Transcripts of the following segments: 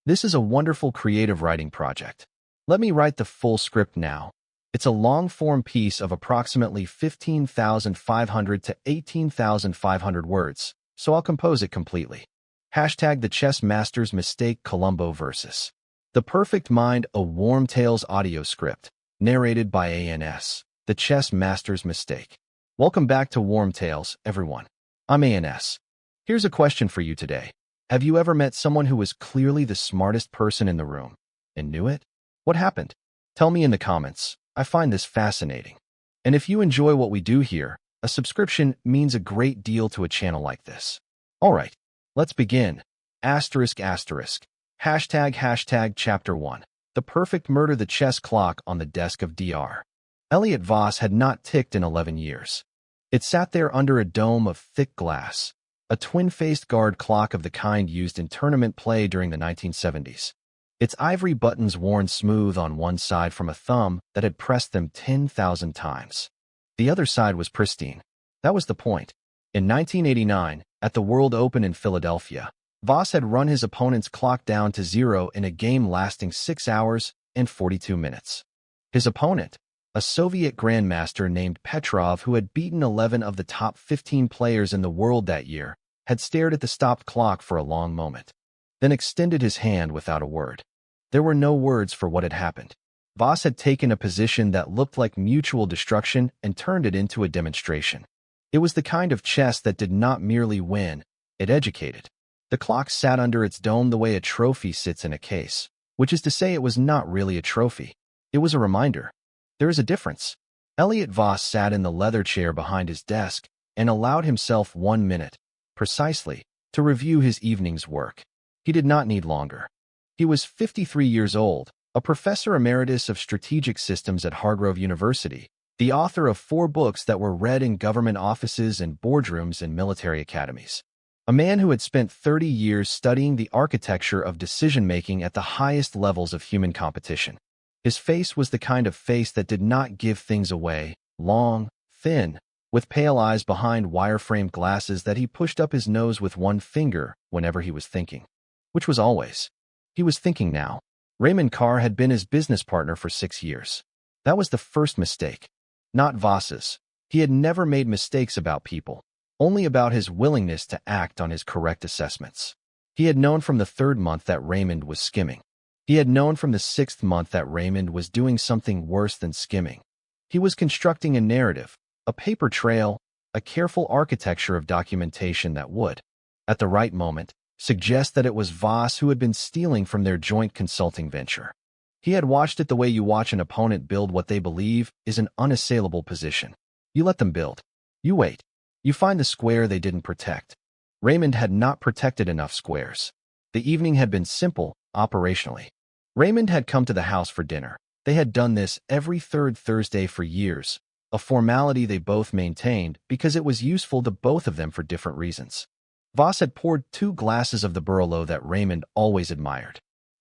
This is a wonderful creative writing project. Let me write the full script now. It's a long-form piece of approximately 15,500 to 18,500 words, so I'll compose it completely. Hashtag the chess master's mistake Columbo versus The Perfect Mind, a Warm Tales audio script, narrated by ANS. The Chess Master's Mistake. Welcome back to Warm Tales, everyone. I'm ANS. Here's a question for you today. Have you ever met someone who was clearly the smartest person in the room and knew it? What happened? Tell me in the comments. I find this fascinating. And if you enjoy what we do here, a subscription means a great deal to a channel like this. All right, let's begin. Hashtag Chapter 1. The Perfect Murder. The chess clock on the desk of Dr. Elliot Voss had not ticked in 11 years. It sat there under a dome of thick glass, a twin-faced guard clock of the kind used in tournament play during the 1970s. Its ivory buttons worn smooth on one side from a thumb that had pressed them 10,000 times. The other side was pristine. That was the point. In 1989, at the World Open in Philadelphia, Voss had run his opponent's clock down to zero in a game lasting 6 hours and 42 minutes. His opponent, a Soviet grandmaster named Petrov who had beaten 11 of the top 15 players in the world that year, had stared at the stopped clock for a long moment, then extended his hand without a word. There were no words for what had happened. Voss had taken a position that looked like mutual destruction and turned it into a demonstration. It was the kind of chess that did not merely win, it educated. The clock sat under its dome the way a trophy sits in a case, which is to say it was not really a trophy. It was a reminder. There is a difference. Elliot Voss sat in the leather chair behind his desk and allowed himself 1 minute, precisely, to review his evening's work. He did not need longer. He was 53 years old, a professor emeritus of strategic systems at Hargrove University, the author of 4 books that were read in government offices and boardrooms and military academies. A man who had spent 30 years studying the architecture of decision-making at the highest levels of human competition. His face was the kind of face that did not give things away, long, thin, with pale eyes behind wire-framed glasses that he pushed up his nose with one finger whenever he was thinking. Which was always. He was thinking now. Raymond Carr had been his business partner for 6 years. That was the first mistake. Not Voss's. He had never made mistakes about people, only about his willingness to act on his correct assessments. He had known from the 3rd month that Raymond was skimming. He had known from the 6th month that Raymond was doing something worse than skimming. He was constructing a narrative, a paper trail, a careful architecture of documentation that would, at the right moment, suggest that it was Voss who had been stealing from their joint consulting venture. He had watched it the way you watch an opponent build what they believe is an unassailable position. You let them build. You wait. You find the square they didn't protect. Raymond had not protected enough squares. The evening had been simple, operationally. Raymond had come to the house for dinner. They had done this every 3rd Thursday for years, a formality they both maintained because it was useful to both of them for different reasons. Voss had poured 2 glasses of the Burlo that Raymond always admired.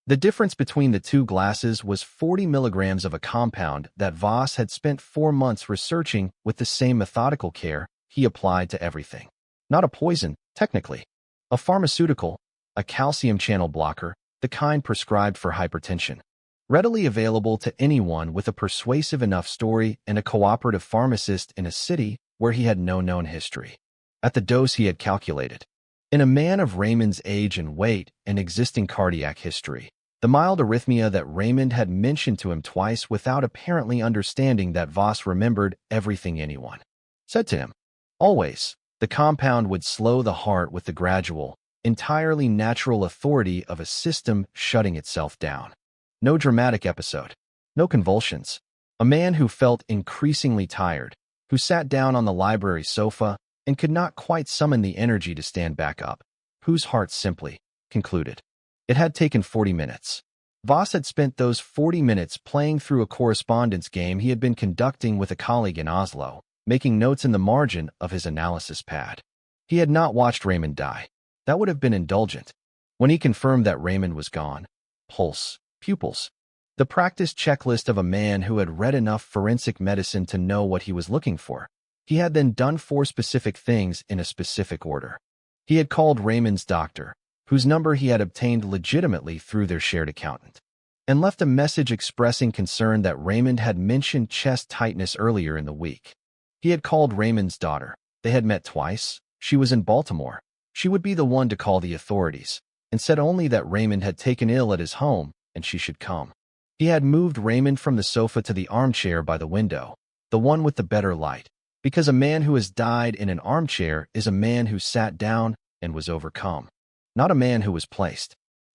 The difference between the 2 glasses was 40 milligrams of a compound that Voss had spent 4 months researching with the same methodical care he applied to everything. Not a poison, technically. A pharmaceutical, a calcium channel blocker, the kind prescribed for hypertension. Readily available to anyone with a persuasive enough story and a cooperative pharmacist in a city where he had no known history. At the dose he had calculated. In a man of Raymond's age and weight and existing cardiac history, the mild arrhythmia that Raymond had mentioned to him twice without apparently understanding that Voss remembered everything anyone said to him. Always, the compound would slow the heart with the gradual, entirely natural authority of a system shutting itself down. No dramatic episode. No convulsions. A man who felt increasingly tired, who sat down on the library sofa and could not quite summon the energy to stand back up, whose heart simply concluded. It had taken 40 minutes. Voss had spent those 40 minutes playing through a correspondence game he had been conducting with a colleague in Oslo, making notes in the margin of his analysis pad. He had not watched Raymond die. That would have been indulgent. When he confirmed that Raymond was gone, pulse, pupils, the practice checklist of a man who had read enough forensic medicine to know what he was looking for. He had then done 4 specific things in a specific order. He had called Raymond's doctor, whose number he had obtained legitimately through their shared accountant, and left a message expressing concern that Raymond had mentioned chest tightness earlier in the week. He had called Raymond's daughter. They had met twice. She was in Baltimore. She would be the one to call the authorities, and said only that Raymond had taken ill at his home and she should come. He had moved Raymond from the sofa to the armchair by the window, the one with the better light, because a man who has died in an armchair is a man who sat down and was overcome, not a man who was placed.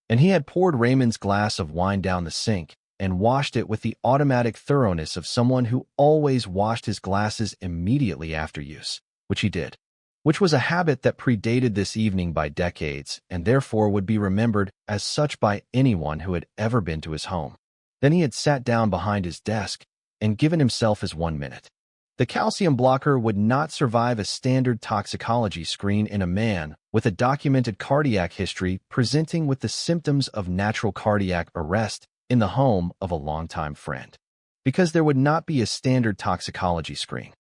And he had poured Raymond's glass of wine down the sink and washed it with the automatic thoroughness of someone who always washed his glasses immediately after use, which he did, which was a habit that predated this evening by decades and therefore would be remembered as such by anyone who had ever been to his home. Then he had sat down behind his desk and given himself his 1 minute. The calcium blocker would not survive a standard toxicology screen in a man with a documented cardiac history presenting with the symptoms of natural cardiac arrest in the home of a longtime friend. Because there would not be a standard toxicology screen.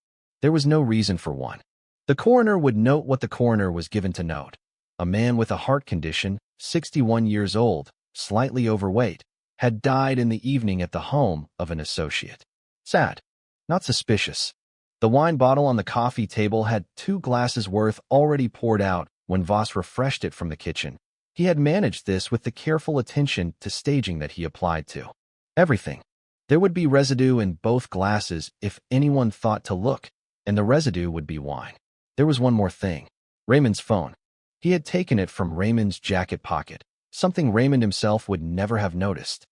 There was no reason for one. The coroner would note what the coroner was given to note. A man with a heart condition, 61 years old, slightly overweight, had died in the evening at the home of an associate. Sad. Not suspicious. The wine bottle on the coffee table had 2 glasses worth already poured out when Voss refreshed it from the kitchen. He had managed this with the careful attention to staging that he applied to everything. There would be residue in both glasses if anyone thought to look, and the residue would be wine. There was one more thing. Raymond's phone. He had taken it from Raymond's jacket pocket, something Raymond himself would never have noticed,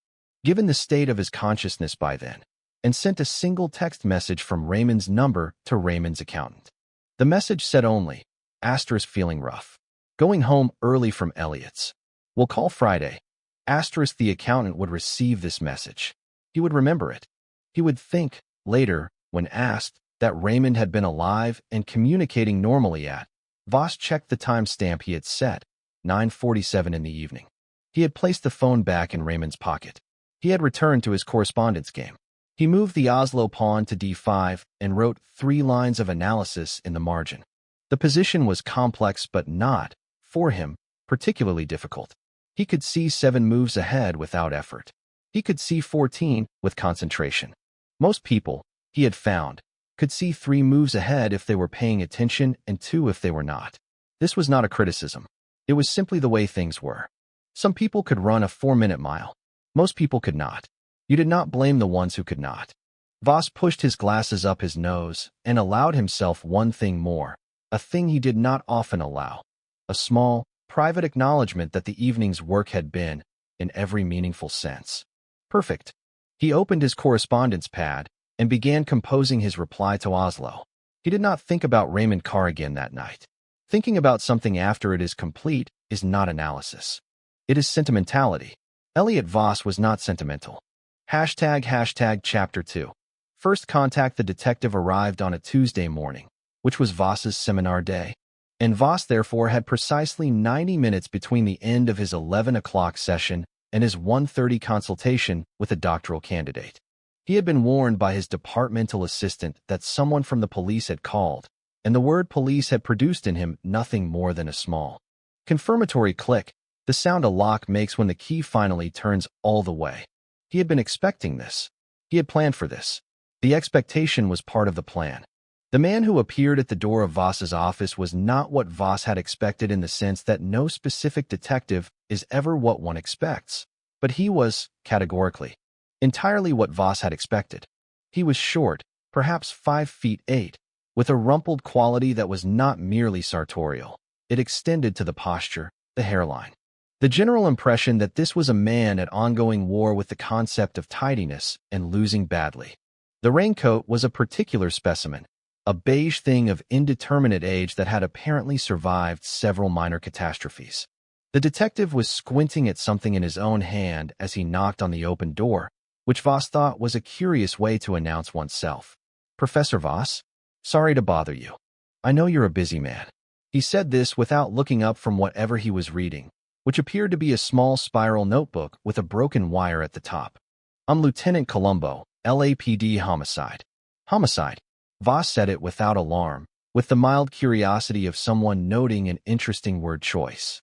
given the state of his consciousness by then, and sent a single text message from Raymond's number to Raymond's accountant. The message said only, * feeling rough. Going home early from Elliot's. We'll call Friday. * The accountant would receive this message. He would remember it. He would think, later, when asked, that Raymond had been alive and communicating normally at. Voss checked the timestamp he had set, 9:47 in the evening. He had placed the phone back in Raymond's pocket. He had returned to his correspondence game. He moved the Oslo pawn to d5 and wrote 3 lines of analysis in the margin. The position was complex but not, for him, particularly difficult. He could see 7 moves ahead without effort. He could see 14 with concentration. Most people, he had found, could see 3 moves ahead if they were paying attention and 2 if they were not. This was not a criticism. It was simply the way things were. Some people could run a 4-minute mile. Most people could not. You did not blame the ones who could not. Voss pushed his glasses up his nose and allowed himself one thing more, a thing he did not often allow, a small, private acknowledgement that the evening's work had been, in every meaningful sense, perfect. He opened his correspondence pad and began composing his reply to Oslo. He did not think about Raymond Carr again that night. Thinking about something after it is complete is not analysis. It is sentimentality. Elliot Voss was not sentimental. Chapter 2. First contact. The detective arrived on a Tuesday morning, which was Voss's seminar day, and Voss therefore had precisely 90 minutes between the end of his 11 o'clock session and his 1:30 consultation with a doctoral candidate. He had been warned by his departmental assistant that someone from the police had called, and the word police had produced in him nothing more than a small, confirmatory click, the sound a lock makes when the key finally turns all the way. He had been expecting this. He had planned for this. The expectation was part of the plan. The man who appeared at the door of Voss's office was not what Voss had expected in the sense that no specific detective is ever what one expects, but he was, categorically, entirely what Voss had expected. He was short, perhaps 5'8", with a rumpled quality that was not merely sartorial. It extended to the posture, the hairline. The general impression that this was a man at ongoing war with the concept of tidiness and losing badly. The raincoat was a particular specimen, a beige thing of indeterminate age that had apparently survived several minor catastrophes. The detective was squinting at something in his own hand as he knocked on the open door, which Voss thought was a curious way to announce oneself. "Professor Voss? Sorry to bother you. I know you're a busy man." He said this without looking up from whatever he was reading, which appeared to be a small spiral notebook with a broken wire at the top. "I'm Lieutenant Columbo, LAPD homicide." Homicide. Voss said it without alarm, with the mild curiosity of someone noting an interesting word choice.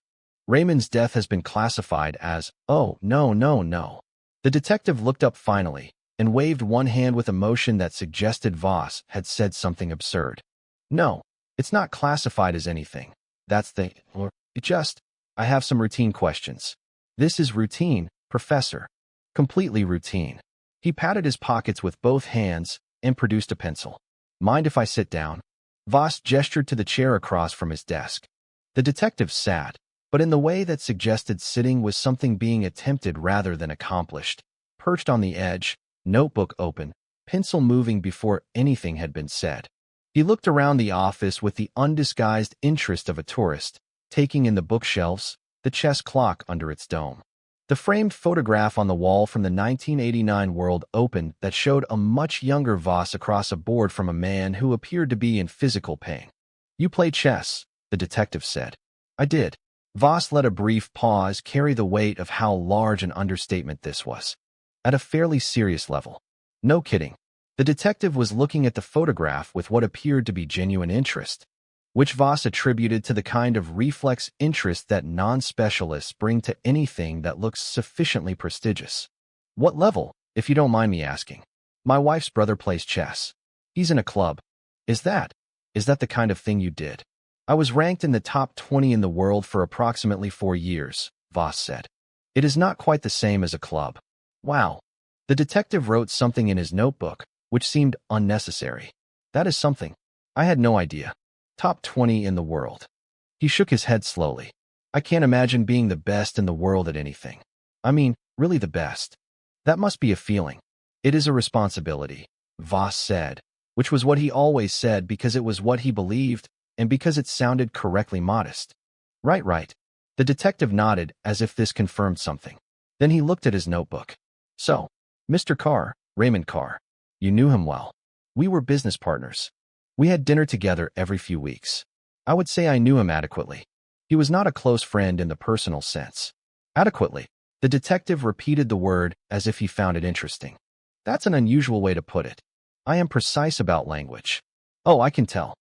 Raymond's death has been classified as, oh, no, no, no. The detective looked up finally and waved one hand with a motion that suggested Voss had said something absurd. No, it's not classified as anything. That's the, or it just, I have some routine questions. This is routine, Professor. Completely routine. He patted his pockets with both hands and produced a pencil. Mind if I sit down? Voss gestured to the chair across from his desk. The detective sat, but in the way that suggested sitting was something being attempted rather than accomplished. Perched on the edge, notebook open, pencil moving before anything had been said. He looked around the office with the undisguised interest of a tourist, taking in the bookshelves, the chess clock under its dome. The framed photograph on the wall from the 1989 World Open that showed a much younger Voss across a board from a man who appeared to be in physical pain. You play chess, the detective said. I did. Voss let a brief pause carry the weight of how large an understatement this was. At a fairly serious level. No kidding. The detective was looking at the photograph with what appeared to be genuine interest, which Voss attributed to the kind of reflex interest that non-specialists bring to anything that looks sufficiently prestigious. What level, if you don't mind me asking? My wife's brother plays chess. He's in a club. Is that the kind of thing you did? I was ranked in the top 20 in the world for approximately 4 years, Voss said. It is not quite the same as a club. Wow. The detective wrote something in his notebook, which seemed unnecessary. That is something. I had no idea. Top 20 in the world. He shook his head slowly. I can't imagine being the best in the world at anything. I mean, really the best. That must be a feeling. It is a responsibility, Voss said, which was what he always said because it was what he believed and because it sounded correctly modest. Right. The detective nodded as if this confirmed something. Then he looked at his notebook. So, Mr. Carr, Raymond Carr. You knew him well. We were business partners. We had dinner together every few weeks. I would say I knew him adequately. He was not a close friend in the personal sense. Adequately. The detective repeated the word as if he found it interesting. That's an unusual way to put it. I am precise about language. Oh, I can tell.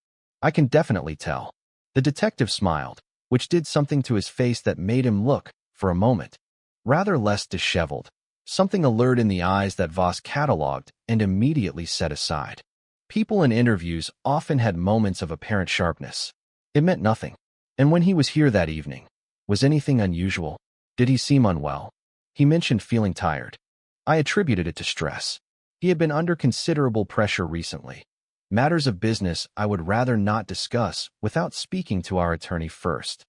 I can definitely tell. The detective smiled, which did something to his face that made him look, for a moment, rather less disheveled. Something alert in the eyes that Voss catalogued and immediately set aside. People in interviews often had moments of apparent sharpness. It meant nothing. And when he was here that evening, was anything unusual? Did he seem unwell? He mentioned feeling tired. I attributed it to stress. He had been under considerable pressure recently. Matters of business I would rather not discuss without speaking to our attorney first.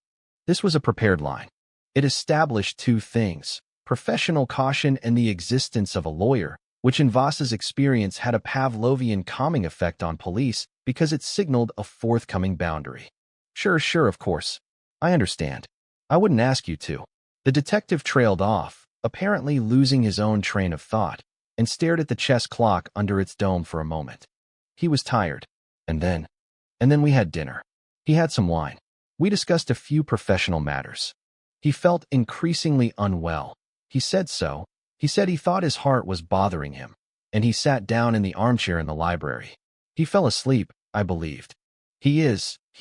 This was a prepared line. It established two things: professional caution and the existence of a lawyer, which in Voss's experience had a Pavlovian calming effect on police because it signaled a forthcoming boundary. Sure, of course. I understand. I wouldn't ask you to. The detective trailed off, apparently losing his own train of thought, and stared at the chess clock under its dome for a moment. He was tired. And then we had dinner. He had some wine. We discussed a few professional matters. He felt increasingly unwell. He said so. He said he thought his heart was bothering him, and he sat down in the armchair in the library. He fell asleep, I believed. He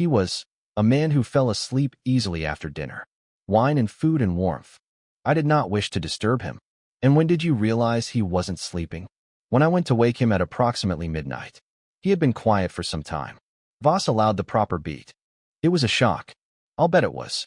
was, a man who fell asleep easily after dinner. Wine and food and warmth. I did not wish to disturb him. And when did you realize he wasn't sleeping? When I went to wake him at approximately midnight. He had been quiet for some time. Voss allowed the proper beat. It was a shock. I'll bet it was.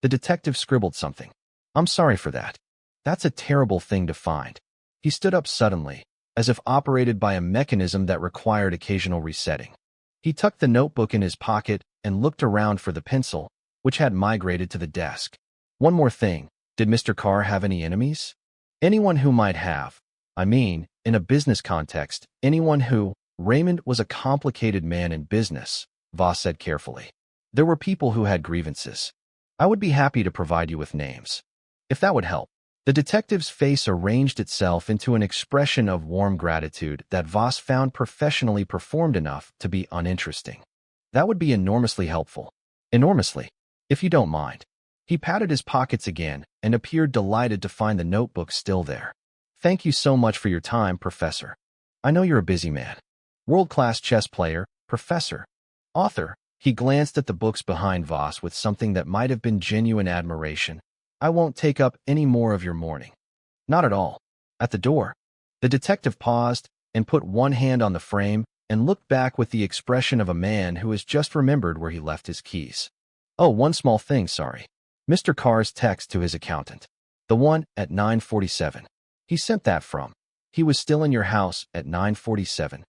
The detective scribbled something. I'm sorry for that. That's a terrible thing to find. He stood up suddenly, as if operated by a mechanism that required occasional resetting. He tucked the notebook in his pocket and looked around for the pencil, which had migrated to the desk. One more thing. Did Mr. Carr have any enemies? Anyone who might have. I mean, in a business context, anyone who... Raymond was a complicated man in business, Voss said carefully. There were people who had grievances. I would be happy to provide you with names, if that would help. The detective's face arranged itself into an expression of warm gratitude that Voss found professionally performed enough to be uninteresting. That would be enormously helpful. Enormously, if you don't mind. He patted his pockets again and appeared delighted to find the notebook still there. Thank you so much for your time, Professor. I know you're a busy man. World-class chess player, professor, author. He glanced at the books behind Voss with something that might have been genuine admiration. "I won't take up any more of your morning." "Not at all." At the door, the detective paused and put one hand on the frame and looked back with the expression of a man who has just remembered where he left his keys. "Oh, one small thing, sorry." Mr. Carr's text to his accountant. "The one at 9:47. He sent that from. He was still in your house at 9:47.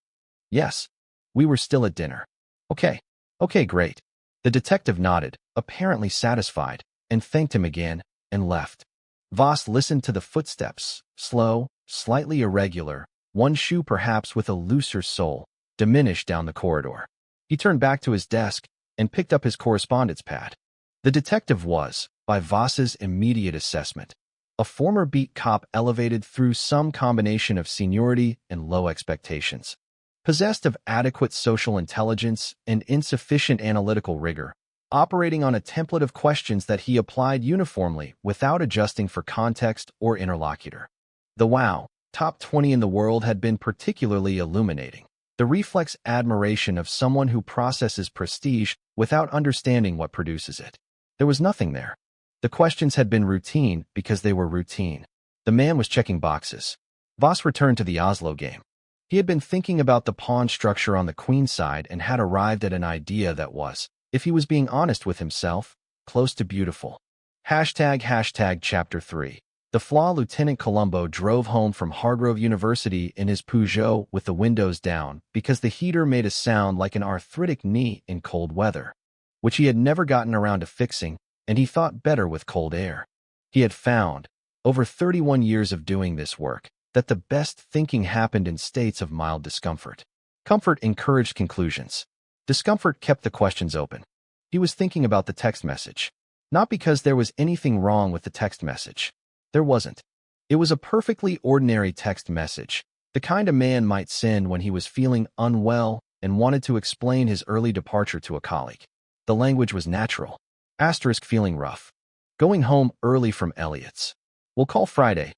"Yes. We were still at dinner." "Okay. Okay, great." The detective nodded, apparently satisfied, and thanked him again, and left. Voss listened to the footsteps, slow, slightly irregular, one shoe perhaps with a looser sole, diminish down the corridor. He turned back to his desk and picked up his correspondence pad. The detective was, by Voss's immediate assessment, a former beat cop elevated through some combination of seniority and low expectations. Possessed of adequate social intelligence and insufficient analytical rigor, operating on a template of questions that he applied uniformly without adjusting for context or interlocutor. The wow, top 20 in the world had been particularly illuminating. The reflex admiration of someone who processes prestige without understanding what produces it. There was nothing there. The questions had been routine because they were routine. The man was checking boxes. Voss returned to the Oslo game. He had been thinking about the pawn structure on the queen side and had arrived at an idea that was, if he was being honest with himself, close to beautiful. Chapter 3. The flaw Lieutenant Columbo drove home from Hargrove University in his Peugeot with the windows down because the heater made a sound like an arthritic knee in cold weather, which he had never gotten around to fixing, and he thought better with cold air. He had found, over 31 years of doing this work, that the best thinking happened in states of mild discomfort. Comfort encouraged conclusions. Discomfort kept the questions open. He was thinking about the text message. Not because there was anything wrong with the text message. There wasn't. It was a perfectly ordinary text message, the kind a man might send when he was feeling unwell and wanted to explain his early departure to a colleague. The language was natural. Feeling rough. Going home early from Elliot's. We'll call Friday.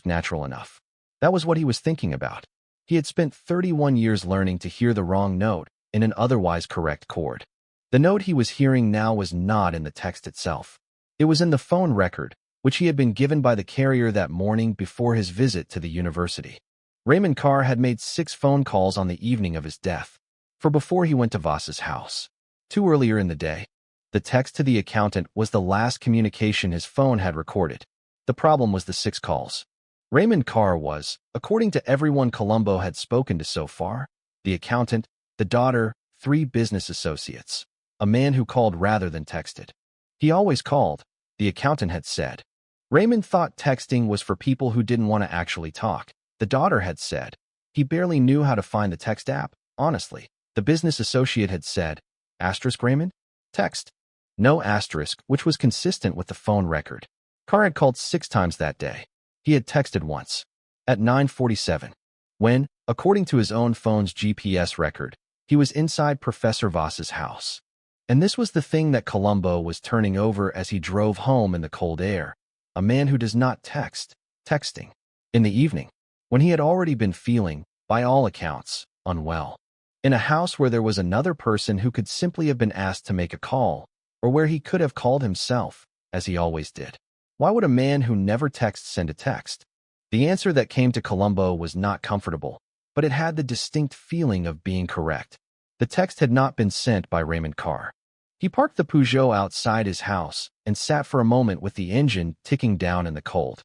Natural enough. That was what he was thinking about. He had spent 31 years learning to hear the wrong note in an otherwise correct chord. The note he was hearing now was not in the text itself. It was in the phone record, which he had been given by the carrier that morning before his visit to the university. Raymond Carr had made 6 phone calls on the evening of his death, for before he went to Voss's house. 2 earlier in the day. The text to the accountant was the last communication his phone had recorded. The problem was the 6 calls. Raymond Carr was, according to everyone Columbo had spoken to so far, the accountant, the daughter, 3 business associates, a man who called rather than texted. He always called, the accountant had said. Raymond thought texting was for people who didn't want to actually talk. The daughter had said. He barely knew how to find the text app, honestly. The business associate had said, Raymond? Text. No asterisk, which was consistent with the phone record. Carr had called 6 times that day. He had texted once. At 9:47. When, according to his own phone's GPS record, he was inside Professor Voss's house. And this was the thing that Columbo was turning over as he drove home in the cold air. A man who does not text, texting. In the evening, when he had already been feeling, by all accounts, unwell. In a house where there was another person who could simply have been asked to make a call, or where he could have called himself, as he always did. Why would a man who never texts send a text? The answer that came to Columbo was not comfortable, but it had the distinct feeling of being correct. The text had not been sent by Raymond Carr. He parked the Peugeot outside his house and sat for a moment with the engine ticking down in the cold.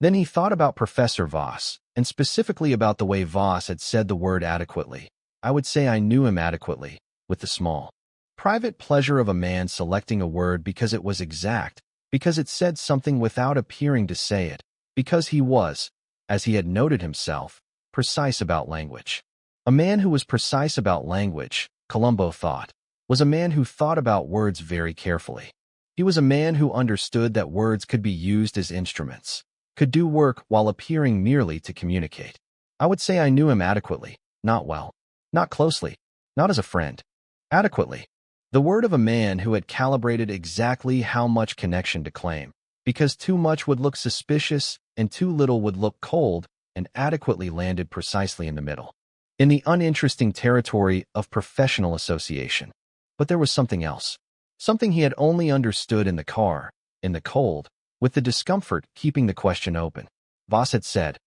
Then he thought about Professor Voss, and specifically about the way Voss had said the word adequately. I would say I knew him adequately, with the small, private pleasure of a man selecting a word because it was exact, because it said something without appearing to say it, because he was, as he had noted himself, precise about language. A man who was precise about language, Columbo thought, was a man who thought about words very carefully. He was a man who understood that words could be used as instruments, could do work while appearing merely to communicate. I would say I knew him adequately, not well, not closely, not as a friend. Adequately. The word of a man who had calibrated exactly how much connection to claim, because too much would look suspicious and too little would look cold, and adequately landed precisely in the middle. In the uninteresting territory of professional association. But there was something else. Something he had only understood in the car, in the cold, with the discomfort keeping the question open. Voss had said,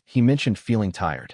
he mentioned feeling tired.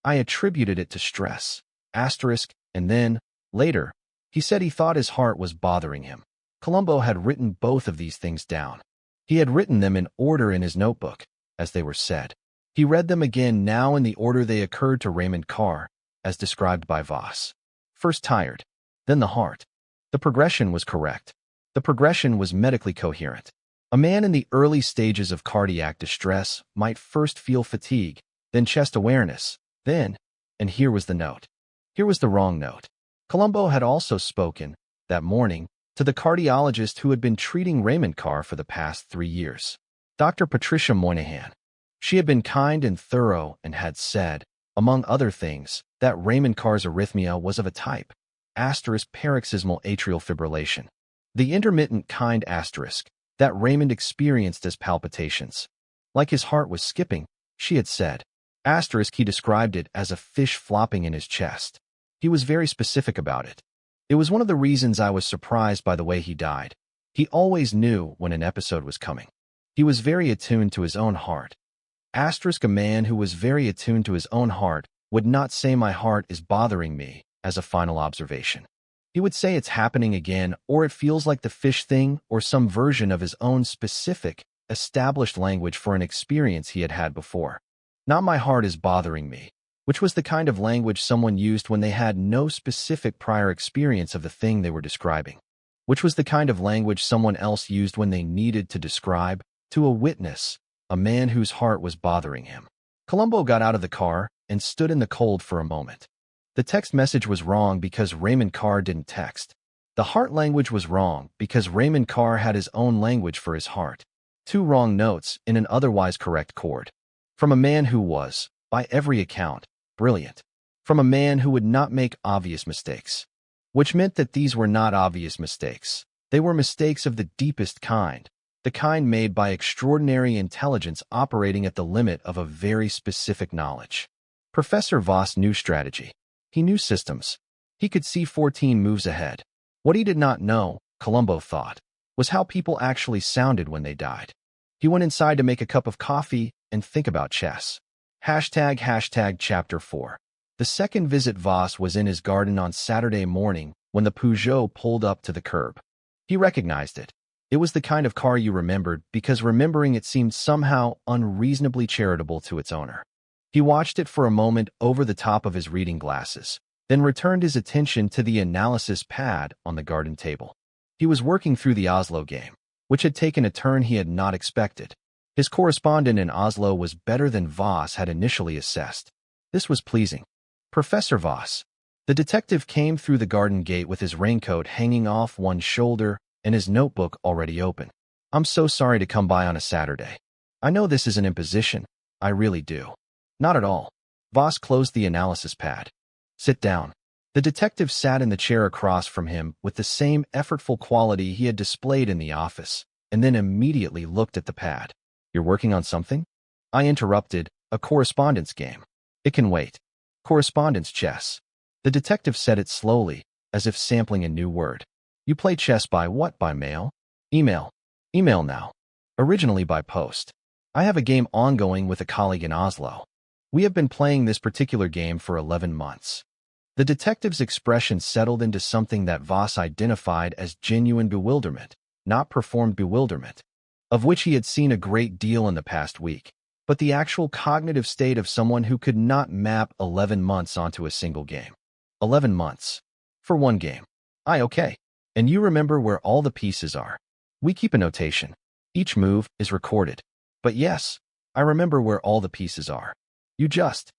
I attributed it to stress, and then, later, he said he thought his heart was bothering him. Columbo had written both of these things down. He had written them in order in his notebook, as they were said. He read them again now in the order they occurred to Raymond Carr, as described by Voss. First tired, then the heart. The progression was correct. The progression was medically coherent. A man in the early stages of cardiac distress might first feel fatigue, then chest awareness, then, and here was the note. Here was the wrong note. Columbo had also spoken, that morning, to the cardiologist who had been treating Raymond Carr for the past 3 years. Dr. Patricia Moynihan. She had been kind and thorough and had said, among other things, that Raymond Carr's arrhythmia was of a type, paroxysmal atrial fibrillation. The intermittent kind that Raymond experienced as palpitations. Like his heart was skipping, she had said. He described it as a fish flopping in his chest. He was very specific about it. It was one of the reasons I was surprised by the way he died. He always knew when an episode was coming. He was very attuned to his own heart. A man who was very attuned to his own heart would not say my heart is bothering me as a final observation. He would say it's happening again, or it feels like the fish thing, or some version of his own specific, established language for an experience he had had before. Not my heart is bothering me, which was the kind of language someone used when they had no specific prior experience of the thing they were describing, which was the kind of language someone else used when they needed to describe, to a witness, a man whose heart was bothering him. Columbo got out of the car and stood in the cold for a moment. The text message was wrong because Raymond Carr didn't text. The heart language was wrong because Raymond Carr had his own language for his heart. 2 wrong notes in an otherwise correct chord. From a man who was, by every account, brilliant. From a man who would not make obvious mistakes. Which meant that these were not obvious mistakes. They were mistakes of the deepest kind. The kind made by extraordinary intelligence operating at the limit of a very specific knowledge. Professor Voss knew strategy. He knew systems. He could see 14 moves ahead. What he did not know, Columbo thought, was how people actually sounded when they died. He went inside to make a cup of coffee and think about chess. Chapter 4. The second visit. Voss was in his garden on Saturday morning when the Peugeot pulled up to the curb. He recognized it. It was the kind of car you remembered because remembering it seemed somehow unreasonably charitable to its owner. He watched it for a moment over the top of his reading glasses, then returned his attention to the analysis pad on the garden table. He was working through the Oslo game, which had taken a turn he had not expected. His correspondent in Oslo was better than Voss had initially assessed. This was pleasing. Professor Voss. The detective came through the garden gate with his raincoat hanging off one shoulder and his notebook already open. I'm so sorry to come by on a Saturday. I know this is an imposition. I really do. Not at all. Voss closed the analysis pad. Sit down. The detective sat in the chair across from him with the same effortful quality he had displayed in the office, and then immediately looked at the pad. You're working on something? I interrupted. A correspondence game. It can wait. Correspondence chess. The detective said it slowly, as if sampling a new word. You play chess by what? By mail? Email. Email now. Originally by post. I have a game ongoing with a colleague in Oslo. We have been playing this particular game for 11 months. The detective's expression settled into something that Voss identified as genuine bewilderment, not performed bewilderment, of which he had seen a great deal in the past week, but the actual cognitive state of someone who could not map 11 months onto a single game. 11 months. For one game. Okay. And you remember where all the pieces are. We keep a notation. Each move is recorded. But yes, I remember where all the pieces are. You just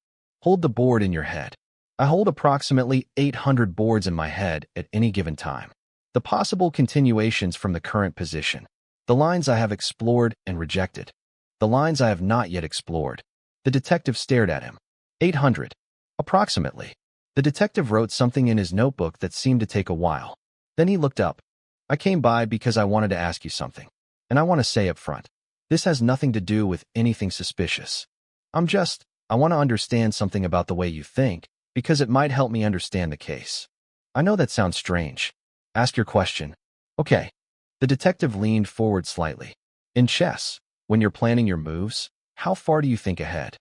hold the board in your head. I hold approximately 800 boards in my head at any given time. The possible continuations from the current position. The lines I have explored and rejected. The lines I have not yet explored. The detective stared at him. 800. Approximately. The detective wrote something in his notebook that seemed to take a while. Then he looked up. I came by because I wanted to ask you something. And I want to say up front. This has nothing to do with anything suspicious. I want to understand something about the way you think, because it might help me understand the case. I know that sounds strange. Ask your question. Okay. The detective leaned forward slightly. In chess, when you're planning your moves, how far do you think ahead?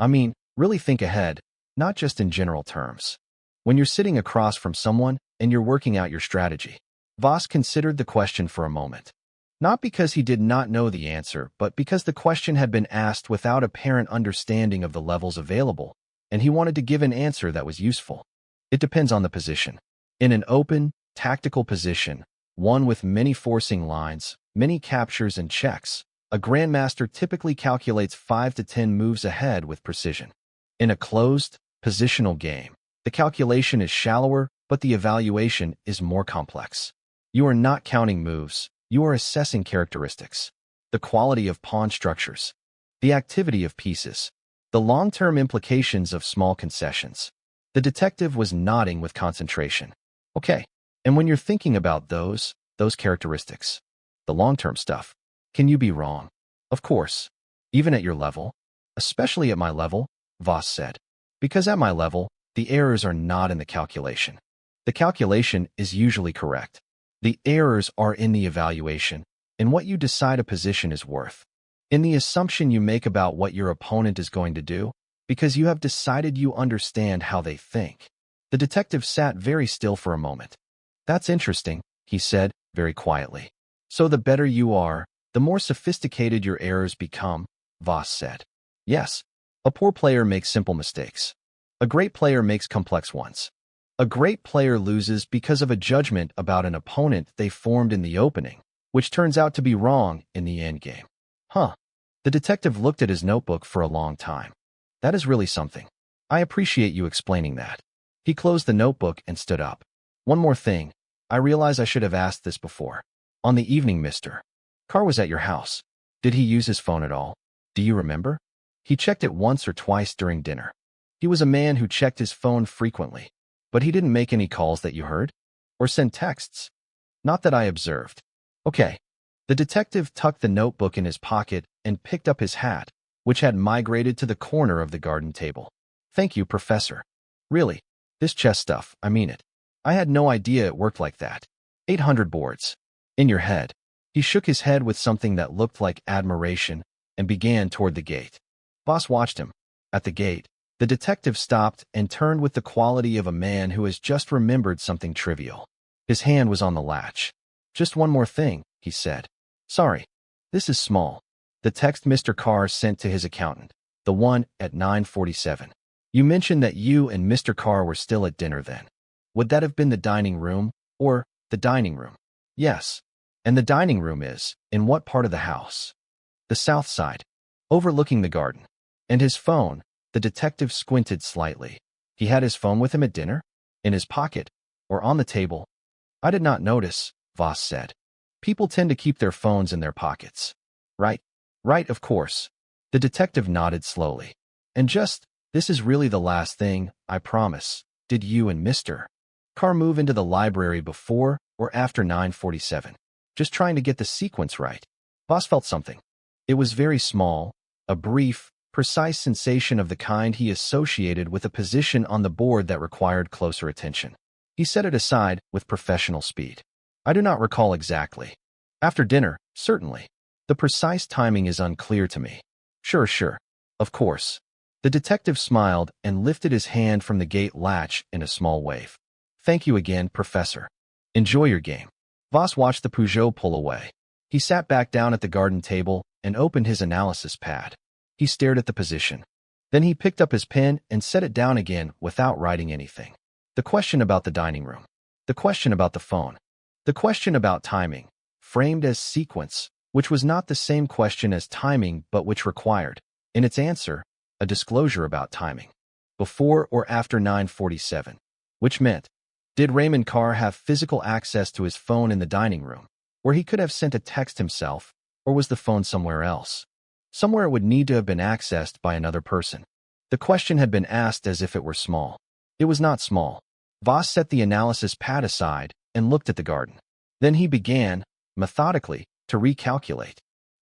I mean, really think ahead, not just in general terms. When you're sitting across from someone and you're working out your strategy. Voss considered the question for a moment. Not because he did not know the answer, but because the question had been asked without apparent understanding of the levels available, and he wanted to give an answer that was useful. It depends on the position. In an open, tactical position, one with many forcing lines, many captures and checks, a grandmaster typically calculates 5 to 10 moves ahead with precision. In a closed, positional game, the calculation is shallower, but the evaluation is more complex. You are not counting moves, you are assessing characteristics, the quality of pawn structures, the activity of pieces, the long-term implications of small concessions. The detective was nodding with concentration. Okay, and when you're thinking about those characteristics, the long-term stuff, can you be wrong? Of course, even at your level, especially at my level, Voss said. Because at my level, the errors are not in the calculation. The calculation is usually correct. The errors are in the evaluation, in what you decide a position is worth, in the assumption you make about what your opponent is going to do, because you have decided you understand how they think. The detective sat very still for a moment. That's interesting, he said, very quietly. So the better you are, the more sophisticated your errors become, Voss said. Yes, a poor player makes simple mistakes. A great player makes complex ones. A great player loses because of a judgment about an opponent they formed in the opening, which turns out to be wrong in the endgame. Huh. The detective looked at his notebook for a long time. That is really something. I appreciate you explaining that. He closed the notebook and stood up. One more thing. I realize I should have asked this before. On the evening Mr. Carr was at your house. Did he use his phone at all? Do you remember? He checked it once or twice during dinner. He was a man who checked his phone frequently. But he didn't make any calls that you heard? Or send texts? Not that I observed. Okay. The detective tucked the notebook in his pocket and picked up his hat, which had migrated to the corner of the garden table. Thank you, Professor. Really, this chess stuff, I mean it. I had no idea it worked like that. 800 boards. In your head. He shook his head with something that looked like admiration and began toward the gate. Voss watched him. At the gate, the detective stopped and turned with the quality of a man who has just remembered something trivial. His hand was on the latch. Just one more thing, he said. Sorry. This is small. The text Mr. Carr sent to his accountant. The one at 9:47. You mentioned that you and Mr. Carr were still at dinner then. Would that have been the dining room, or the dining room? Yes. And the dining room is, in what part of the house? The south side, overlooking the garden. And his phone, the detective squinted slightly. He had his phone with him at dinner? In his pocket? Or on the table? I did not notice, Voss said. People tend to keep their phones in their pockets. Right? Right, of course. The detective nodded slowly. And this is really the last thing, I promise. Did you and Mr. Carr move into the library before or after 9:47? Just trying to get the sequence right. Voss felt something. It was very small, a brief, precise sensation of the kind he associated with a position on the board that required closer attention. He set it aside with professional speed. I do not recall exactly. After dinner, certainly. The precise timing is unclear to me. Sure. Of course. The detective smiled and lifted his hand from the gate latch in a small wave. Thank you again, Professor. Enjoy your game. Voss watched the Peugeot pull away. He sat back down at the garden table and opened his analysis pad. He stared at the position. Then he picked up his pen and set it down again without writing anything. The question about the dining room. The question about the phone. The question about timing, framed as sequence, which was not the same question as timing but which required, in its answer, a disclosure about timing. Before or after 9:47. Which meant, did Raymond Carr have physical access to his phone in the dining room, where he could have sent a text himself, or was the phone somewhere else? Somewhere it would need to have been accessed by another person. The question had been asked as if it were small. It was not small. Voss set the analysis pad aside and looked at the garden. Then he began, methodically, to recalculate.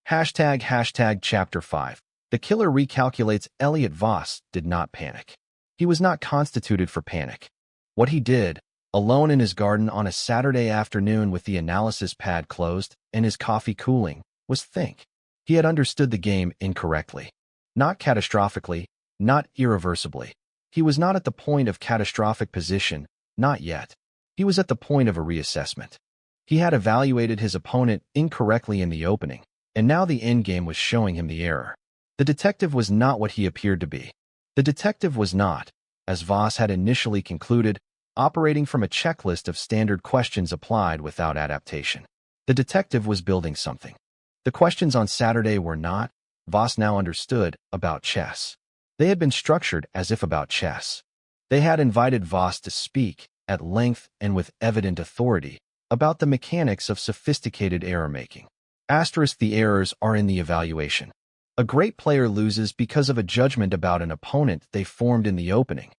Hashtag chapter 5. The killer recalculates. Elliot Voss did not panic. He was not constituted for panic. What he did alone in his garden on a Saturday afternoon with the analysis pad closed and his coffee cooling, was think. He had understood the game incorrectly. Not catastrophically, not irreversibly. He was not at the point of catastrophic position, not yet. He was at the point of a reassessment. He had evaluated his opponent incorrectly in the opening, and now the endgame was showing him the error. The detective was not what he appeared to be. The detective was not, as Voss had initially concluded, operating from a checklist of standard questions applied without adaptation. The detective was building something. The questions on Saturday were not, Voss now understood, about chess. They had been structured as if about chess. They had invited Voss to speak, at length and with evident authority, about the mechanics of sophisticated error-making. The errors are in the evaluation. A great player loses because of a judgment about an opponent they formed in the opening.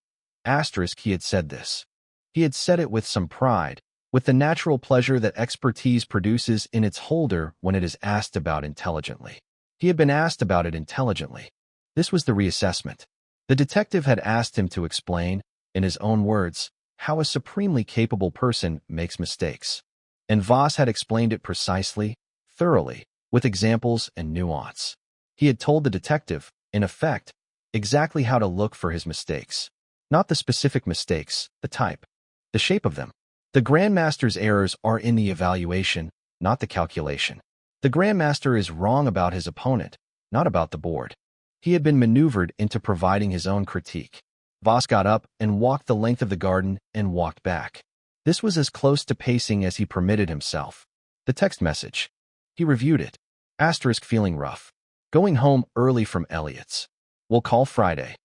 He had said this. He had said it with some pride, with the natural pleasure that expertise produces in its holder when it is asked about intelligently. He had been asked about it intelligently. This was the reassessment. The detective had asked him to explain, in his own words, how a supremely capable person makes mistakes. And Voss had explained it precisely, thoroughly, with examples and nuance. He had told the detective, in effect, exactly how to look for his mistakes. Not the specific mistakes, the type, the shape of them. The Grandmaster's errors are in the evaluation, not the calculation. The Grandmaster is wrong about his opponent, not about the board. He had been maneuvered into providing his own critique. Voss got up and walked the length of the garden and walked back. This was as close to pacing as he permitted himself. The text message. He reviewed it. Feeling rough. Going home early from Elliot's. We'll call Friday.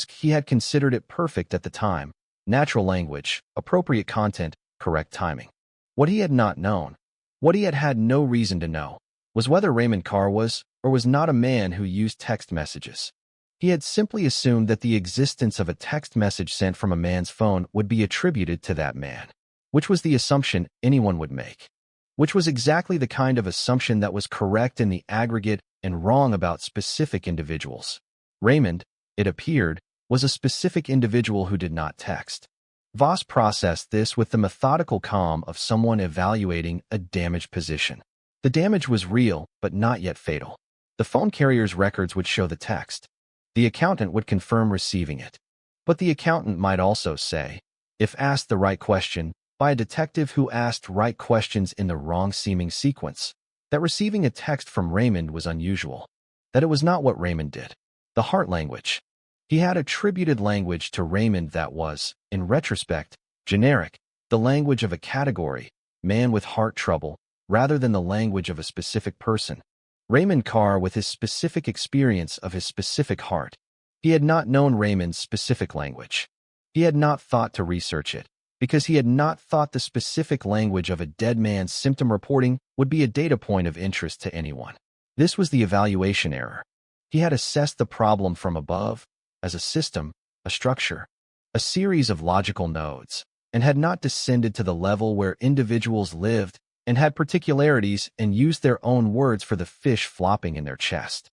He had considered it perfect at the time. Natural language, appropriate content, correct timing. What he had not known, what he had had no reason to know, was whether Raymond Carr was or was not a man who used text messages. He had simply assumed that the existence of a text message sent from a man's phone would be attributed to that man, which was the assumption anyone would make, which was exactly the kind of assumption that was correct in the aggregate and wrong about specific individuals. Raymond, it appeared, was a specific individual who did not text. Voss processed this with the methodical calm of someone evaluating a damaged position. The damage was real, but not yet fatal. The phone carrier's records would show the text. The accountant would confirm receiving it. But the accountant might also say, if asked the right question, by a detective who asked right questions in the wrong-seeming sequence, that receiving a text from Raymond was unusual, that it was not what Raymond did. The heart language. He had attributed language to Raymond that was, in retrospect, generic, the language of a category, man with heart trouble, rather than the language of a specific person. Raymond Carr with his specific experience of his specific heart. He had not known Raymond's specific language. He had not thought to research it, because he had not thought the specific language of a dead man's symptom reporting would be a data point of interest to anyone. This was the evaluation error. He had assessed the problem from above, as a system, a structure, a series of logical nodes, and had not descended to the level where individuals lived and had particularities and used their own words for the fish flopping in their chest.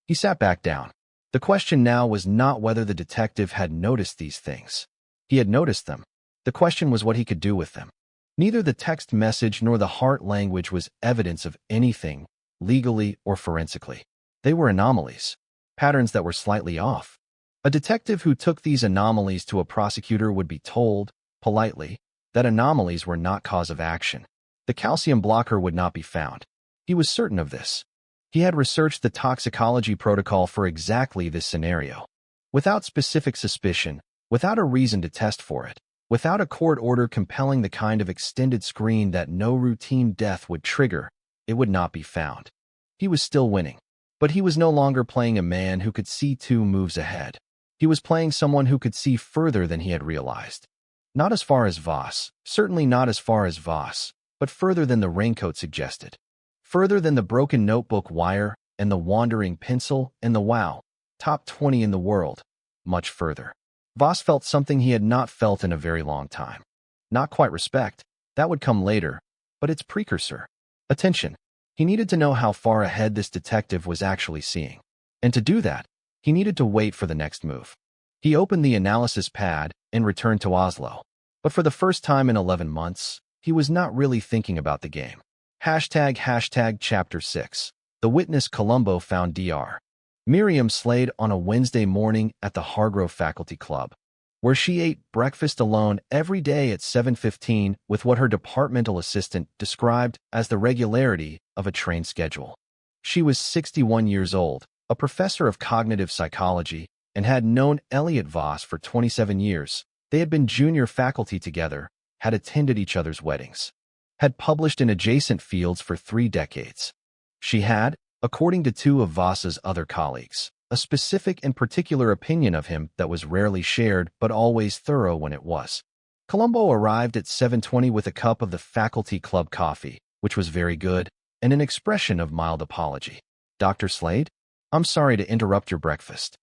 He sat back down. The question now was not whether the detective had noticed these things. He had noticed them. The question was what he could do with them. Neither the text message nor the heart language was evidence of anything, legally or forensically. They were anomalies, patterns that were slightly off. A detective who took these anomalies to a prosecutor would be told, politely, that anomalies were not cause of action. The calcium blocker would not be found. He was certain of this. He had researched the toxicology protocol for exactly this scenario. Without specific suspicion, without a reason to test for it, without a court order compelling the kind of extended screen that no routine death would trigger, it would not be found. He was still winning. But he was no longer playing a man who could see 2 moves ahead. He was playing someone who could see further than he had realized. Not as far as Voss, certainly not as far as Voss, but further than the raincoat suggested. Further than the broken notebook wire and the wandering pencil and the wow, top 20 in the world. Much further. Voss felt something he had not felt in a very long time. Not quite respect, that would come later, but its precursor. Attention. He needed to know how far ahead this detective was actually seeing. And to do that, he needed to wait for the next move. He opened the analysis pad and returned to Oslo. But for the first time in 11 months, he was not really thinking about the game. Hashtag Chapter 6. The witness Columbo found Dr. Miriam Slade on a Wednesday morning at the Hargrove Faculty Club, where she ate breakfast alone every day at 7:15 with what her departmental assistant described as the regularity of a train schedule. She was 61 years old, a professor of cognitive psychology, and had known Elliot Voss for 27 years. They had been junior faculty together, had attended each other's weddings, had published in adjacent fields for 3 decades. She had, according to 2 of Voss's other colleagues, a specific and particular opinion of him that was rarely shared but always thorough when it was. Columbo arrived at 7:20 with a cup of the faculty club coffee, which was very good, and an expression of mild apology. "Dr. Slade? I'm sorry to interrupt your breakfast.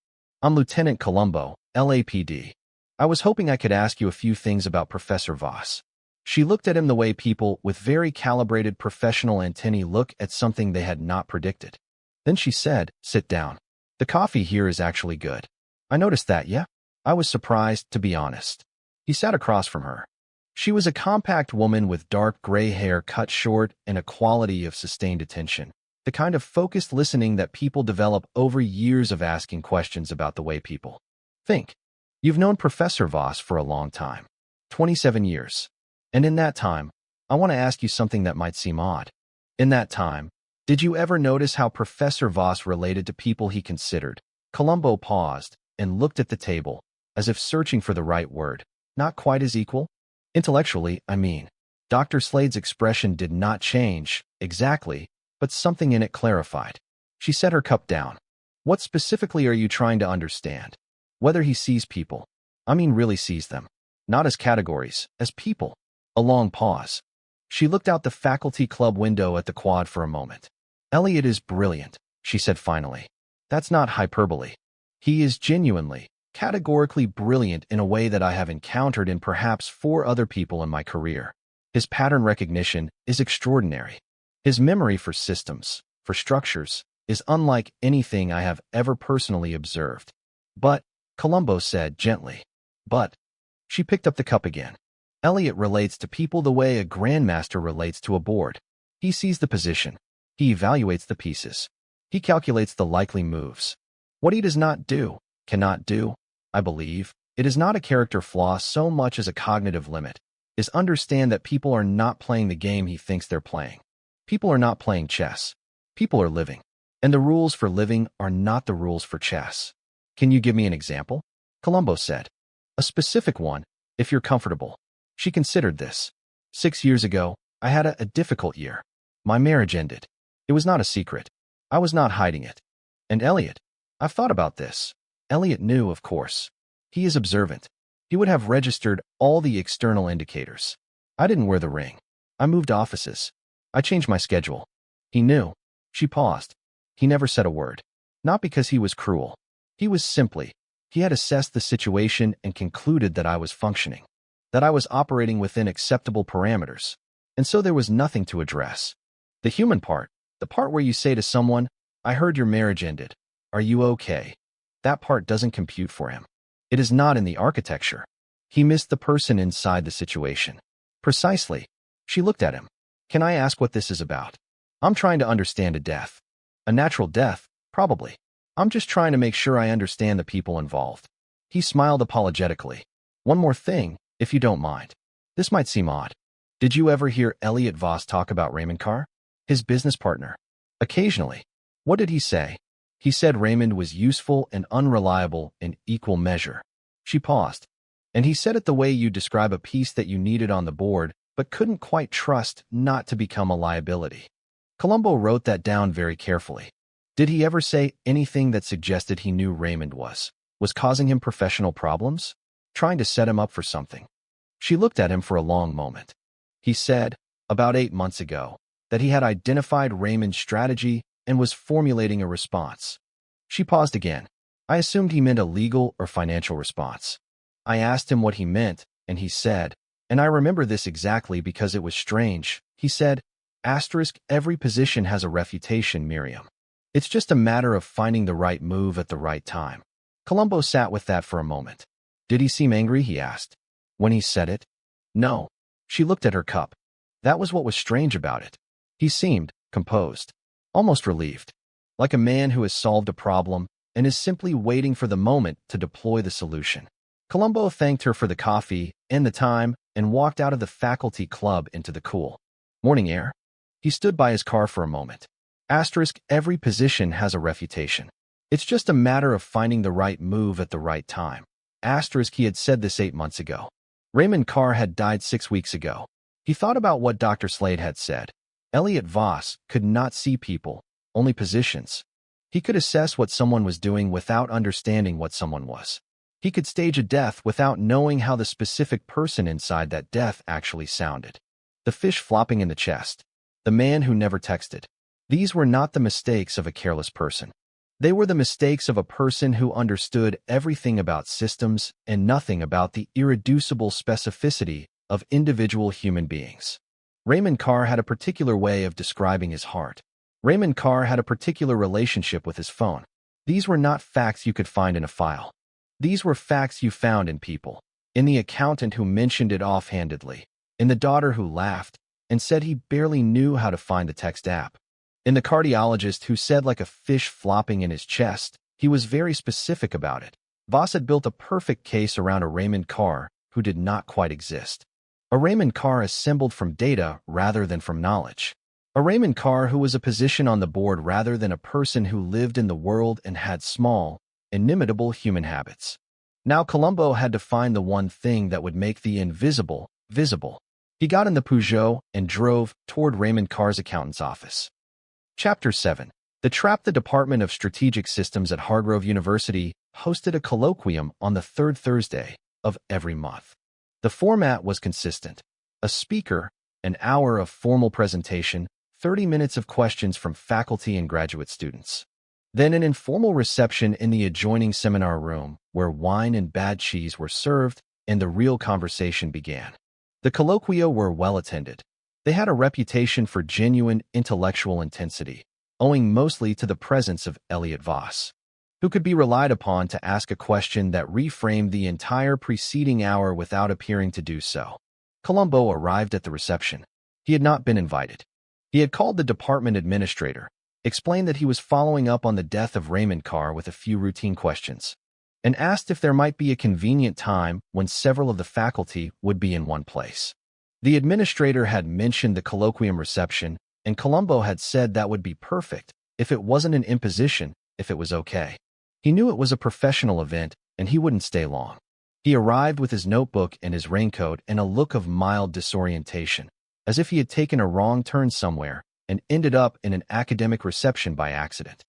I'm Lieutenant Columbo, LAPD. I was hoping I could ask you a few things about Professor Voss." She looked at him the way people with very calibrated professional antennae look at something they had not predicted. Then she said, "Sit down. The coffee here is actually good. I noticed that, yeah?" I was surprised, to be honest. He sat across from her. She was a compact woman with dark gray hair cut short and a quality of sustained attention, the kind of focused listening that people develop over years of asking questions about the way people think. "You've known Professor Voss for a long time. 27 years. And in that time, I want to ask you something that might seem odd. In that time, did you ever notice how Professor Voss related to people he considered?" Columbo paused and looked at the table, as if searching for the right word. "Not quite as equal? Intellectually, I mean." Dr. Slade's expression did not change, exactly, but something in it clarified. She set her cup down. "What specifically are you trying to understand? Whether he sees people. I mean really sees them. Not as categories, as people." A long pause. She looked out the faculty club window at the quad for a moment. "Elliot is brilliant," she said finally. "That's not hyperbole. He is genuinely, categorically brilliant in a way that I have encountered in perhaps 4 other people in my career. His pattern recognition is extraordinary. His memory for systems, for structures, is unlike anything I have ever personally observed." "But," Columbo said gently. "But." She picked up the cup again. "Elliot relates to people the way a grandmaster relates to a board. He sees the position. He evaluates the pieces. He calculates the likely moves. What he does not do, cannot do, I believe, it is not a character flaw so much as a cognitive limit, is understand that people are not playing the game he thinks they're playing. People are not playing chess. People are living. And the rules for living are not the rules for chess." "Can you give me an example?" Columbo said. "A specific one, if you're comfortable." She considered this. 6 years ago, I had a difficult year. My marriage ended. It was not a secret. I was not hiding it. And Elliot, I've thought about this. Elliot knew, of course. He is observant. He would have registered all the external indicators. I didn't wear the ring. I moved offices. I changed my schedule. He knew." She paused. "He never said a word. Not because he was cruel. He was simply, he had assessed the situation and concluded that I was functioning, that I was operating within acceptable parameters, and so there was nothing to address. The human part, the part where you say to someone, 'I heard your marriage ended. Are you okay?' That part doesn't compute for him. It is not in the architecture. He missed the person inside the situation." "Precisely." She looked at him. "Can I ask what this is about?" "I'm trying to understand a death. A natural death, probably. I'm just trying to make sure I understand the people involved." He smiled apologetically. "One more thing, if you don't mind. This might seem odd. Did you ever hear Elliot Voss talk about Raymond Carr? His business partner?" "Occasionally." "What did he say?" "He said Raymond was useful and unreliable in equal measure." She paused. "And he said it the way you describe a piece that you needed on the board, but couldn't quite trust not to become a liability." Columbo wrote that down very carefully. "Did he ever say anything that suggested he knew Raymond was causing him professional problems? Trying to set him up for something?" She looked at him for a long moment. "He said, about 8 months ago, that he had identified Raymond's strategy and was formulating a response." She paused again. "I assumed he meant a legal or financial response. I asked him what he meant, and he said, and I remember this exactly because it was strange, he said, every position has a refutation, Miriam. It's just a matter of finding the right move at the right time." Columbo sat with that for a moment. "Did he seem angry?" he asked. "When he said it?" No. She looked at her cup. That was what was strange about it. He seemed composed, almost relieved, like a man who has solved a problem and is simply waiting for the moment to deploy the solution. Columbo thanked her for the coffee and the time and walked out of the faculty club into the cool morning air. He stood by his car for a moment. Every position has a reputation. It's just a matter of finding the right move at the right time. He had said this 8 months ago. Raymond Carr had died 6 weeks ago. He thought about what Dr. Slade had said. Elliot Voss could not see people, only positions. He could assess what someone was doing without understanding what someone was. He could stage a death without knowing how the specific person inside that death actually sounded. The fish flopping in the chest. The man who never texted. These were not the mistakes of a careless person. They were the mistakes of a person who understood everything about systems and nothing about the irreducible specificity of individual human beings. Raymond Carr had a particular way of describing his heart. Raymond Carr had a particular relationship with his phone. These were not facts you could find in a file. These were facts you found in people. In the accountant who mentioned it offhandedly. In the daughter who laughed and said he barely knew how to find the text app. In the cardiologist who said like a fish flopping in his chest, he was very specific about it. Voss had built a perfect case around a Raymond Carr who did not quite exist. A Raymond Carr assembled from data rather than from knowledge. A Raymond Carr who was a position on the board rather than a person who lived in the world and had small, inimitable human habits. Now Columbo had to find the one thing that would make the invisible visible. He got in the Peugeot and drove toward Raymond Carr's accountant's office. Chapter 7. The Department of Strategic Systems at Hargrove University hosted a colloquium on the third Thursday of every month. The format was consistent. A speaker, an hour of formal presentation, 30 minutes of questions from faculty and graduate students. Then an informal reception in the adjoining seminar room where wine and bad cheese were served and the real conversation began. The colloquia were well attended. They had a reputation for genuine intellectual intensity, owing mostly to the presence of Elliot Voss, who could be relied upon to ask a question that reframed the entire preceding hour without appearing to do so. Columbo arrived at the reception. He had not been invited. He had called the department administrator, explained that he was following up on the death of Raymond Carr with a few routine questions, and asked if there might be a convenient time when several of the faculty would be in one place. The administrator had mentioned the colloquium reception, and Columbo had said that would be perfect if it wasn't an imposition, if it was okay. He knew it was a professional event, and he wouldn't stay long. He arrived with his notebook and his raincoat and a look of mild disorientation, as if he had taken a wrong turn somewhere and ended up in an academic reception by accident.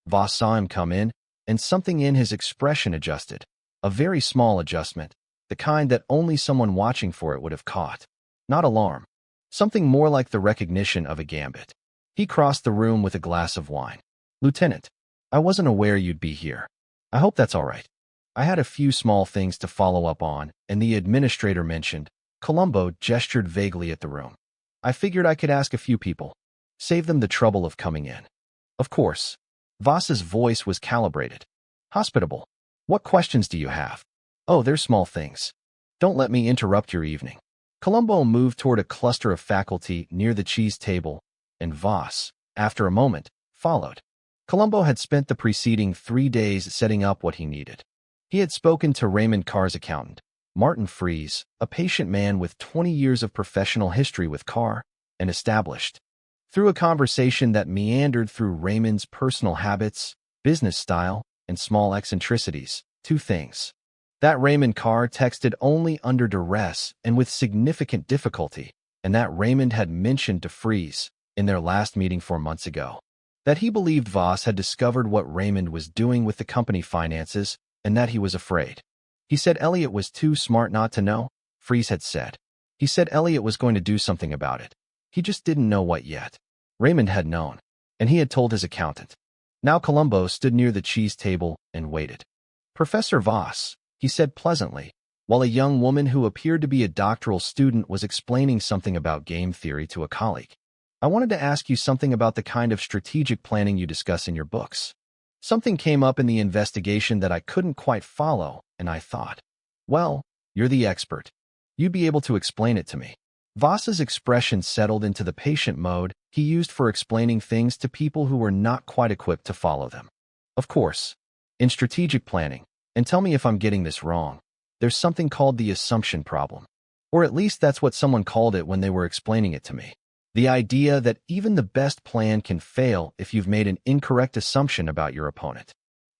Voss saw him come in, and something in his expression adjusted. A very small adjustment, the kind that only someone watching for it would have caught. Not alarm. Something more like the recognition of a gambit. He crossed the room with a glass of wine. "Lieutenant, I wasn't aware you'd be here. I hope that's all right. I had a few small things to follow up on," and the administrator mentioned. Columbo gestured vaguely at the room. "I figured I could ask a few people. Save them the trouble of coming in." "Of course." Voss's voice was calibrated. "Hospitable. What questions do you have?" "Oh, they're small things. Don't let me interrupt your evening." Columbo moved toward a cluster of faculty near the cheese table, and Voss, after a moment, followed. Columbo had spent the preceding 3 days setting up what he needed. He had spoken to Raymond Carr's accountant, Martin Fries, a patient man with 20 years of professional history with Carr, and established, through a conversation that meandered through Raymond's personal habits, business style, and small eccentricities, 2 things. That Raymond Carr texted only under duress and with significant difficulty, and that Raymond had mentioned to Fries, in their last meeting 4 months ago, that he believed Voss had discovered what Raymond was doing with the company finances and that he was afraid. He said Elliot was too smart not to know, Fries had said. He said Elliot was going to do something about it. He just didn't know what yet. Raymond had known, and he had told his accountant. Now Columbo stood near the cheese table and waited. "Professor Voss," he said pleasantly, while a young woman who appeared to be a doctoral student was explaining something about game theory to a colleague. "I wanted to ask you something about the kind of strategic planning you discuss in your books. Something came up in the investigation that I couldn't quite follow, and I thought, well, you're the expert. You'd be able to explain it to me. Voss's expression settled into the patient mode he used for explaining things to people who were not quite equipped to follow them. Of course, in strategic planning, and tell me if I'm getting this wrong, there's something called the assumption problem. Or at least that's what someone called it when they were explaining it to me. The idea that even the best plan can fail if you've made an incorrect assumption about your opponent.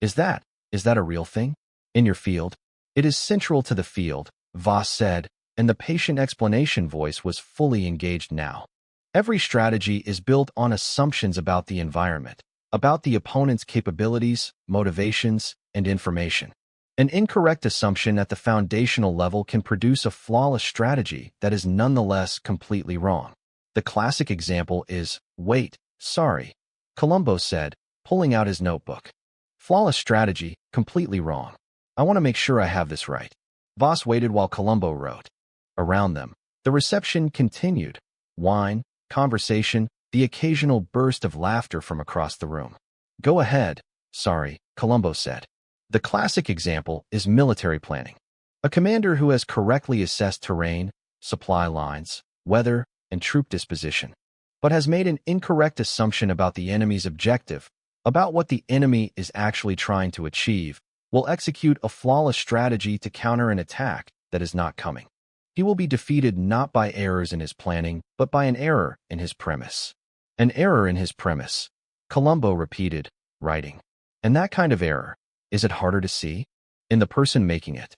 Is that a real thing? In your field? It is central to the field, Voss said, and the patient explanation voice was fully engaged now. Every strategy is built on assumptions about the environment, about the opponent's capabilities, motivations, and information. An incorrect assumption at the foundational level can produce a flawless strategy that is nonetheless completely wrong. The classic example is, "Wait, sorry," Columbo said, pulling out his notebook. Flawless strategy, completely wrong. I want to make sure I have this right. Voss waited while Columbo wrote. Around them, the reception continued. Wine, conversation, the occasional burst of laughter from across the room. Go ahead, sorry, Columbo said. The classic example is military planning. A commander who has correctly assessed terrain, supply lines, weather, and troop disposition, but has made an incorrect assumption about the enemy's objective, about what the enemy is actually trying to achieve, will execute a flawless strategy to counter an attack that is not coming. He will be defeated not by errors in his planning, but by an error in his premise. An error in his premise, Columbo repeated, writing. And that kind of error, is it harder to see? In the person making it.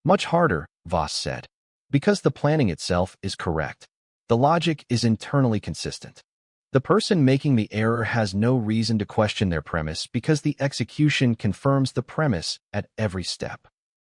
Much harder, Voss said. Because the planning itself is correct. The logic is internally consistent. The person making the error has no reason to question their premise because the execution confirms the premise at every step.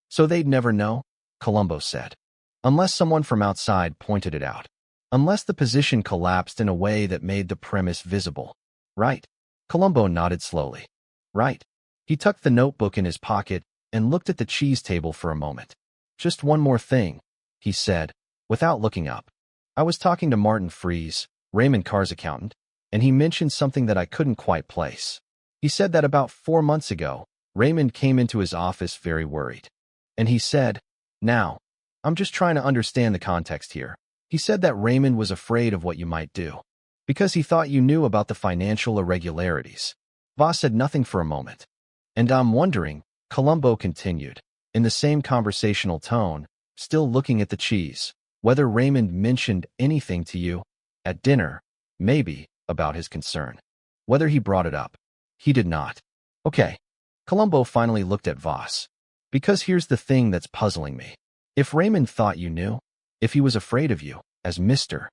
So they'd never know, Columbo said. Unless someone from outside pointed it out. Unless the position collapsed in a way that made the premise visible. Right. Columbo nodded slowly. Right. He tucked the notebook in his pocket and looked at the cheese table for a moment. Just one more thing, he said, without looking up. I was talking to Martin Fries, Raymond Carr's accountant, and he mentioned something that I couldn't quite place. He said that about 4 months ago, Raymond came into his office very worried. And he said, now, I'm just trying to understand the context here. He said that Raymond was afraid of what you might do, because he thought you knew about the financial irregularities. Voss said nothing for a moment. And I'm wondering, Columbo continued, in the same conversational tone, still looking at the cheese, whether Raymond mentioned anything to you, at dinner, maybe, about his concern. Whether he brought it up. He did not. Okay. Columbo finally looked at Voss. Because here's the thing that's puzzling me. If Raymond thought you knew, if he was afraid of you, as Mr.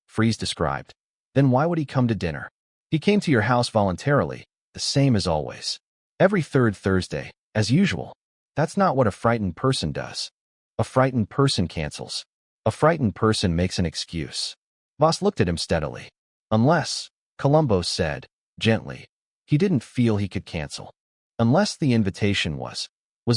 Fries described, then why would he come to dinner? He came to your house voluntarily, the same as always. Every third Thursday, as usual. That's not what a frightened person does. A frightened person cancels. A frightened person makes an excuse. Voss looked at him steadily. Unless, Columbo said, gently, he didn't feel he could cancel. Unless the invitation was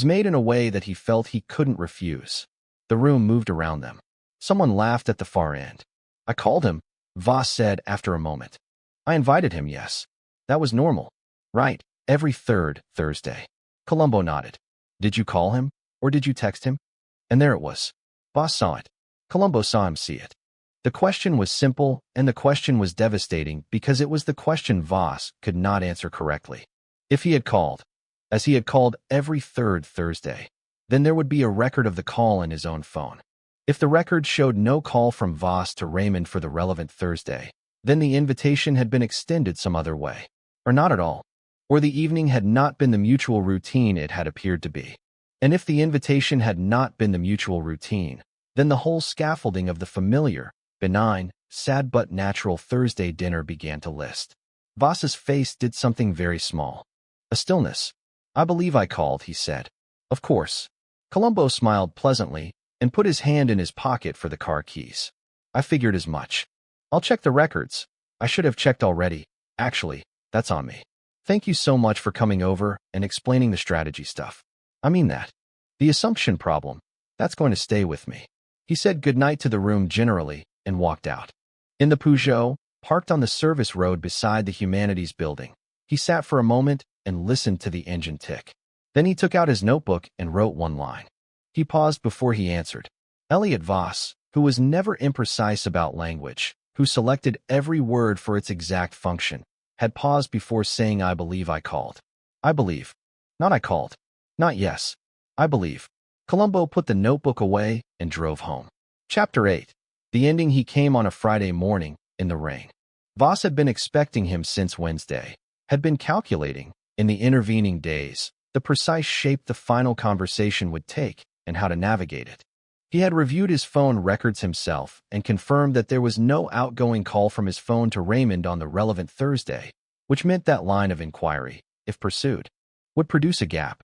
made in a way that he felt he couldn't refuse. The room moved around them. Someone laughed at the far end. I called him, Voss said after a moment. I invited him, yes. That was normal. Right, every third Thursday. Columbo nodded. Did you call him, or did you text him? And there it was. Voss saw it. Columbo saw him see it. The question was simple, and the question was devastating because it was the question Voss could not answer correctly. If he had called, as he had called every third Thursday, then there would be a record of the call in his own phone. If the record showed no call from Voss to Raymond for the relevant Thursday, then the invitation had been extended some other way, or not at all, or the evening had not been the mutual routine it had appeared to be. And if the invitation had not been the mutual routine, then the whole scaffolding of the familiar, benign, sad but natural Thursday dinner began to list. Voss's face did something very small. A stillness. I believe I called, he said. Of course. Columbo smiled pleasantly and put his hand in his pocket for the car keys. I figured as much. I'll check the records. I should have checked already. Actually, that's on me. Thank you so much for coming over and explaining the strategy stuff. I mean that. The assumption problem, that's going to stay with me. He said goodnight to the room generally and walked out. In the Peugeot, parked on the service road beside the Humanities building, he sat for a moment and listened to the engine tick. Then he took out his notebook and wrote one line. He paused before he answered. Elliot Voss, who was never imprecise about language, who selected every word for its exact function, had paused before saying, "I believe I called." I believe. Not I called. Not yes. I believe. Columbo put the notebook away and drove home. Chapter 8. The ending. He came on a Friday morning, in the rain. Voss had been expecting him since Wednesday, had been calculating, in the intervening days, the precise shape the final conversation would take and how to navigate it. He had reviewed his phone records himself and confirmed that there was no outgoing call from his phone to Raymond on the relevant Thursday, which meant that line of inquiry, if pursued, would produce a gap.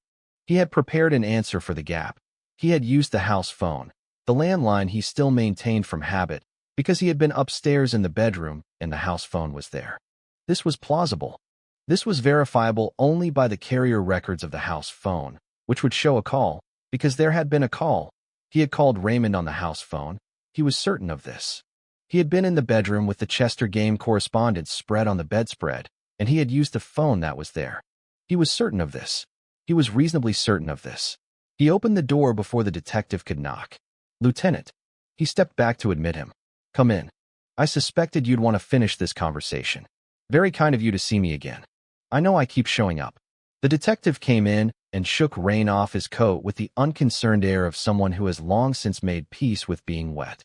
He had prepared an answer for the gap. He had used the house phone, the landline he still maintained from habit, because he had been upstairs in the bedroom and the house phone was there. This was plausible. This was verifiable only by the carrier records of the house phone, which would show a call, because there had been a call. He had called Raymond on the house phone. He was certain of this. He had been in the bedroom with the Chester game correspondence spread on the bedspread, and he had used the phone that was there. He was certain of this. He was reasonably certain of this. He opened the door before the detective could knock. "Lieutenant." He stepped back to admit him. "Come in. I suspected you'd want to finish this conversation. Very kind of you to see me again. I know I keep showing up." The detective came in and shook rain off his coat with the unconcerned air of someone who has long since made peace with being wet.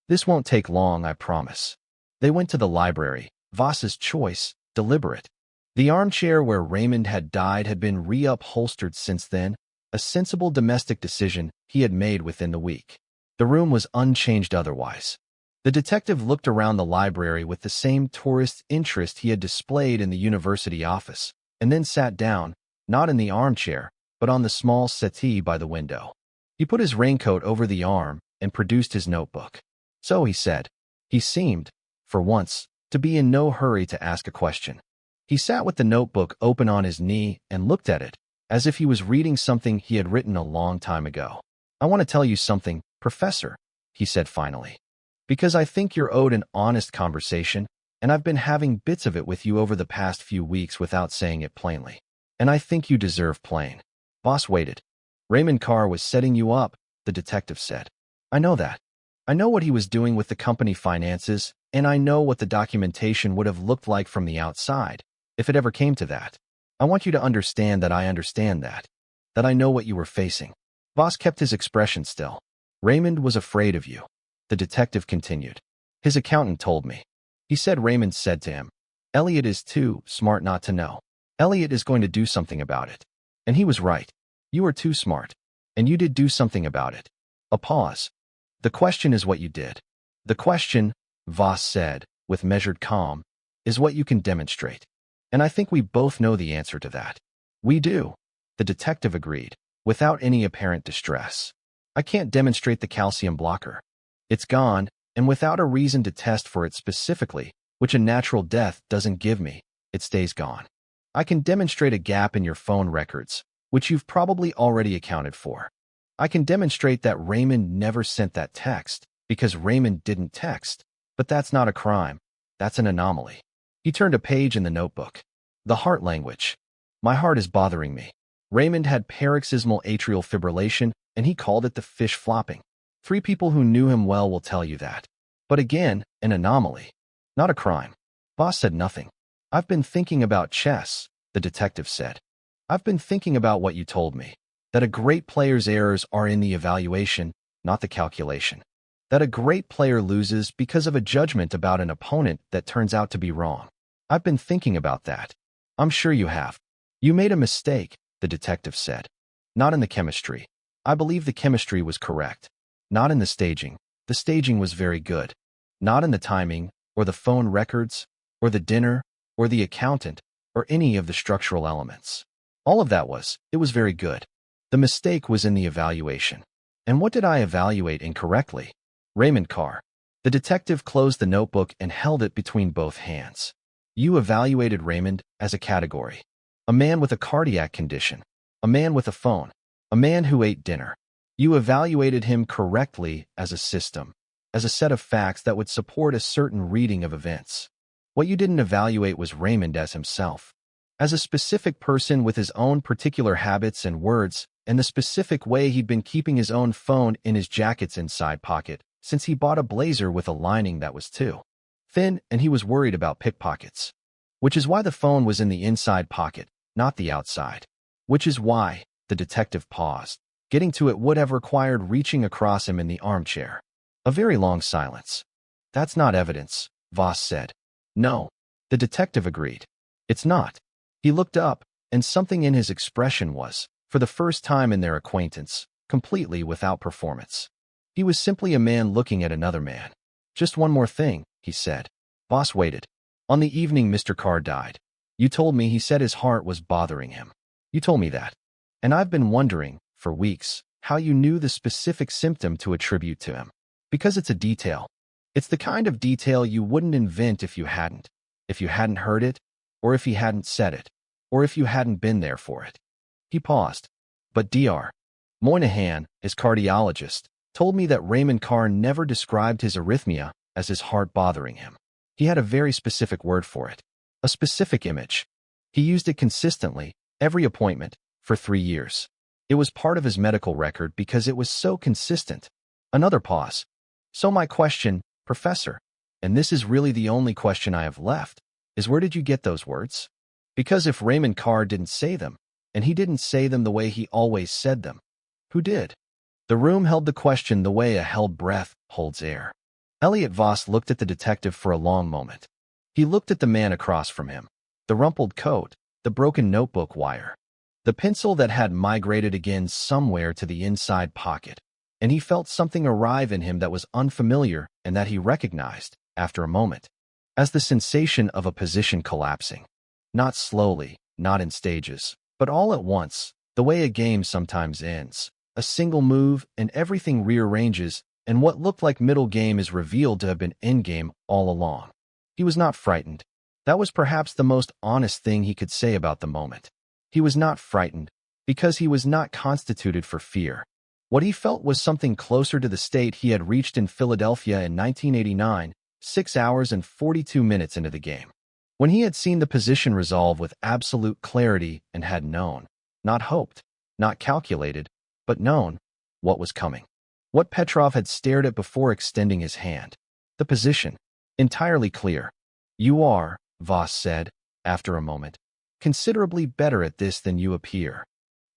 "This won't take long, I promise." They went to the library, Voss's choice, deliberate. The armchair where Raymond had died had been reupholstered since then, a sensible domestic decision he had made within the week. The room was unchanged otherwise. The detective looked around the library with the same tourist interest he had displayed in the university office, and then sat down, not in the armchair, but on the small settee by the window. He put his raincoat over the arm and produced his notebook. "So," he said. He seemed, for once, to be in no hurry to ask a question. He sat with the notebook open on his knee and looked at it, as if he was reading something he had written a long time ago. "I want to tell you something, Professor," he said finally. "Because I think you're owed an honest conversation, and I've been having bits of it with you over the past few weeks without saying it plainly. And I think you deserve plain." Voss waited. "Raymond Carr was setting you up," the detective said. "I know that. I know what he was doing with the company finances, and I know what the documentation would have looked like from the outside, if it ever came to that. I want you to understand that I understand that I know what you were facing." Voss kept his expression still. "Raymond was afraid of you," the detective continued. "His accountant told me. He said Raymond said to him, 'Elliot is too smart not to know. Elliot is going to do something about it.' And he was right. You are too smart. And you did do something about it." A pause. "The question is what you did. The question," Voss said, with measured calm, "is what you can demonstrate. And I think we both know the answer to that." "We do," the detective agreed, without any apparent distress. "I can't demonstrate the calcium blocker. It's gone, and without a reason to test for it specifically, which a natural death doesn't give me, it stays gone. I can demonstrate a gap in your phone records, which you've probably already accounted for. I can demonstrate that Raymond never sent that text, because Raymond didn't text, but that's not a crime. That's an anomaly." He turned a page in the notebook. "The heart language. My heart is bothering me. Raymond had paroxysmal atrial fibrillation, and he called it the fish flopping. 3 people who knew him well will tell you that. But again, an anomaly. Not a crime." Voss said nothing. "I've been thinking about chess," the detective said. "I've been thinking about what you told me, that a great player's errors are in the evaluation, not the calculation. That a great player loses because of a judgment about an opponent that turns out to be wrong. I've been thinking about that." "I'm sure you have." "You made a mistake," the detective said. "Not in the chemistry. I believe the chemistry was correct. Not in the staging. The staging was very good. Not in the timing, or the phone records, or the dinner, or the accountant, or any of the structural elements. All of that it was very good. The mistake was in the evaluation." "And what did I evaluate incorrectly?" "Raymond Carr." The detective closed the notebook and held it between both hands. "You evaluated Raymond as a category. A man with a cardiac condition. A man with a phone. A man who ate dinner. You evaluated him correctly as a system, as a set of facts that would support a certain reading of events. What you didn't evaluate was Raymond as himself, as a specific person with his own particular habits and words and the specific way he'd been keeping his own phone in his jacket's inside pocket since he bought a blazer with a lining that was too thin and he was worried about pickpockets. Which is why the phone was in the inside pocket, not the outside. Which is why, the detective paused. Getting to it would have required reaching across him in the armchair. A very long silence. That's not evidence, Voss said. No, the detective agreed. It's not. He looked up, and something in his expression was, for the first time in their acquaintance, completely without performance. He was simply a man looking at another man. Just one more thing, he said. Voss waited. On the evening Mr. Carr died, you told me he said his heart was bothering him. You told me that. And I've been wondering, for weeks, how you knew the specific symptom to attribute to him. Because it's a detail. It's the kind of detail you wouldn't invent if you hadn't heard it, or if he hadn't said it, or if you hadn't been there for it. He paused. But Dr. Moynihan, his cardiologist, told me that Raymond Carr never described his arrhythmia as his heart bothering him. He had a very specific word for it, a specific image. He used it consistently, every appointment, for 3 years. It was part of his medical record because it was so consistent. Another pause. So my question, Professor, and this is really the only question I have left, is where did you get those words? Because if Raymond Carr didn't say them, and he didn't say them the way he always said them, who did? The room held the question the way a held breath holds air. Elliot Voss looked at the detective for a long moment. He looked at the man across from him, the rumpled coat, the broken notebook wire, the pencil that had migrated again somewhere to the inside pocket, and he felt something arrive in him that was unfamiliar and that he recognized, after a moment, as the sensation of a position collapsing. Not slowly, not in stages, but all at once, the way a game sometimes ends. A single move and everything rearranges, and what looked like middle game is revealed to have been endgame all along. He was not frightened. That was perhaps the most honest thing he could say about the moment. He was not frightened, because he was not constituted for fear. What he felt was something closer to the state he had reached in Philadelphia in 1989, 6 hours and 42 minutes into the game, when he had seen the position resolve with absolute clarity and had known, not hoped, not calculated, but known, what was coming. What Petrov had stared at before extending his hand. The position. Entirely clear. You are, Voss said, after a moment, considerably better at this than you appear.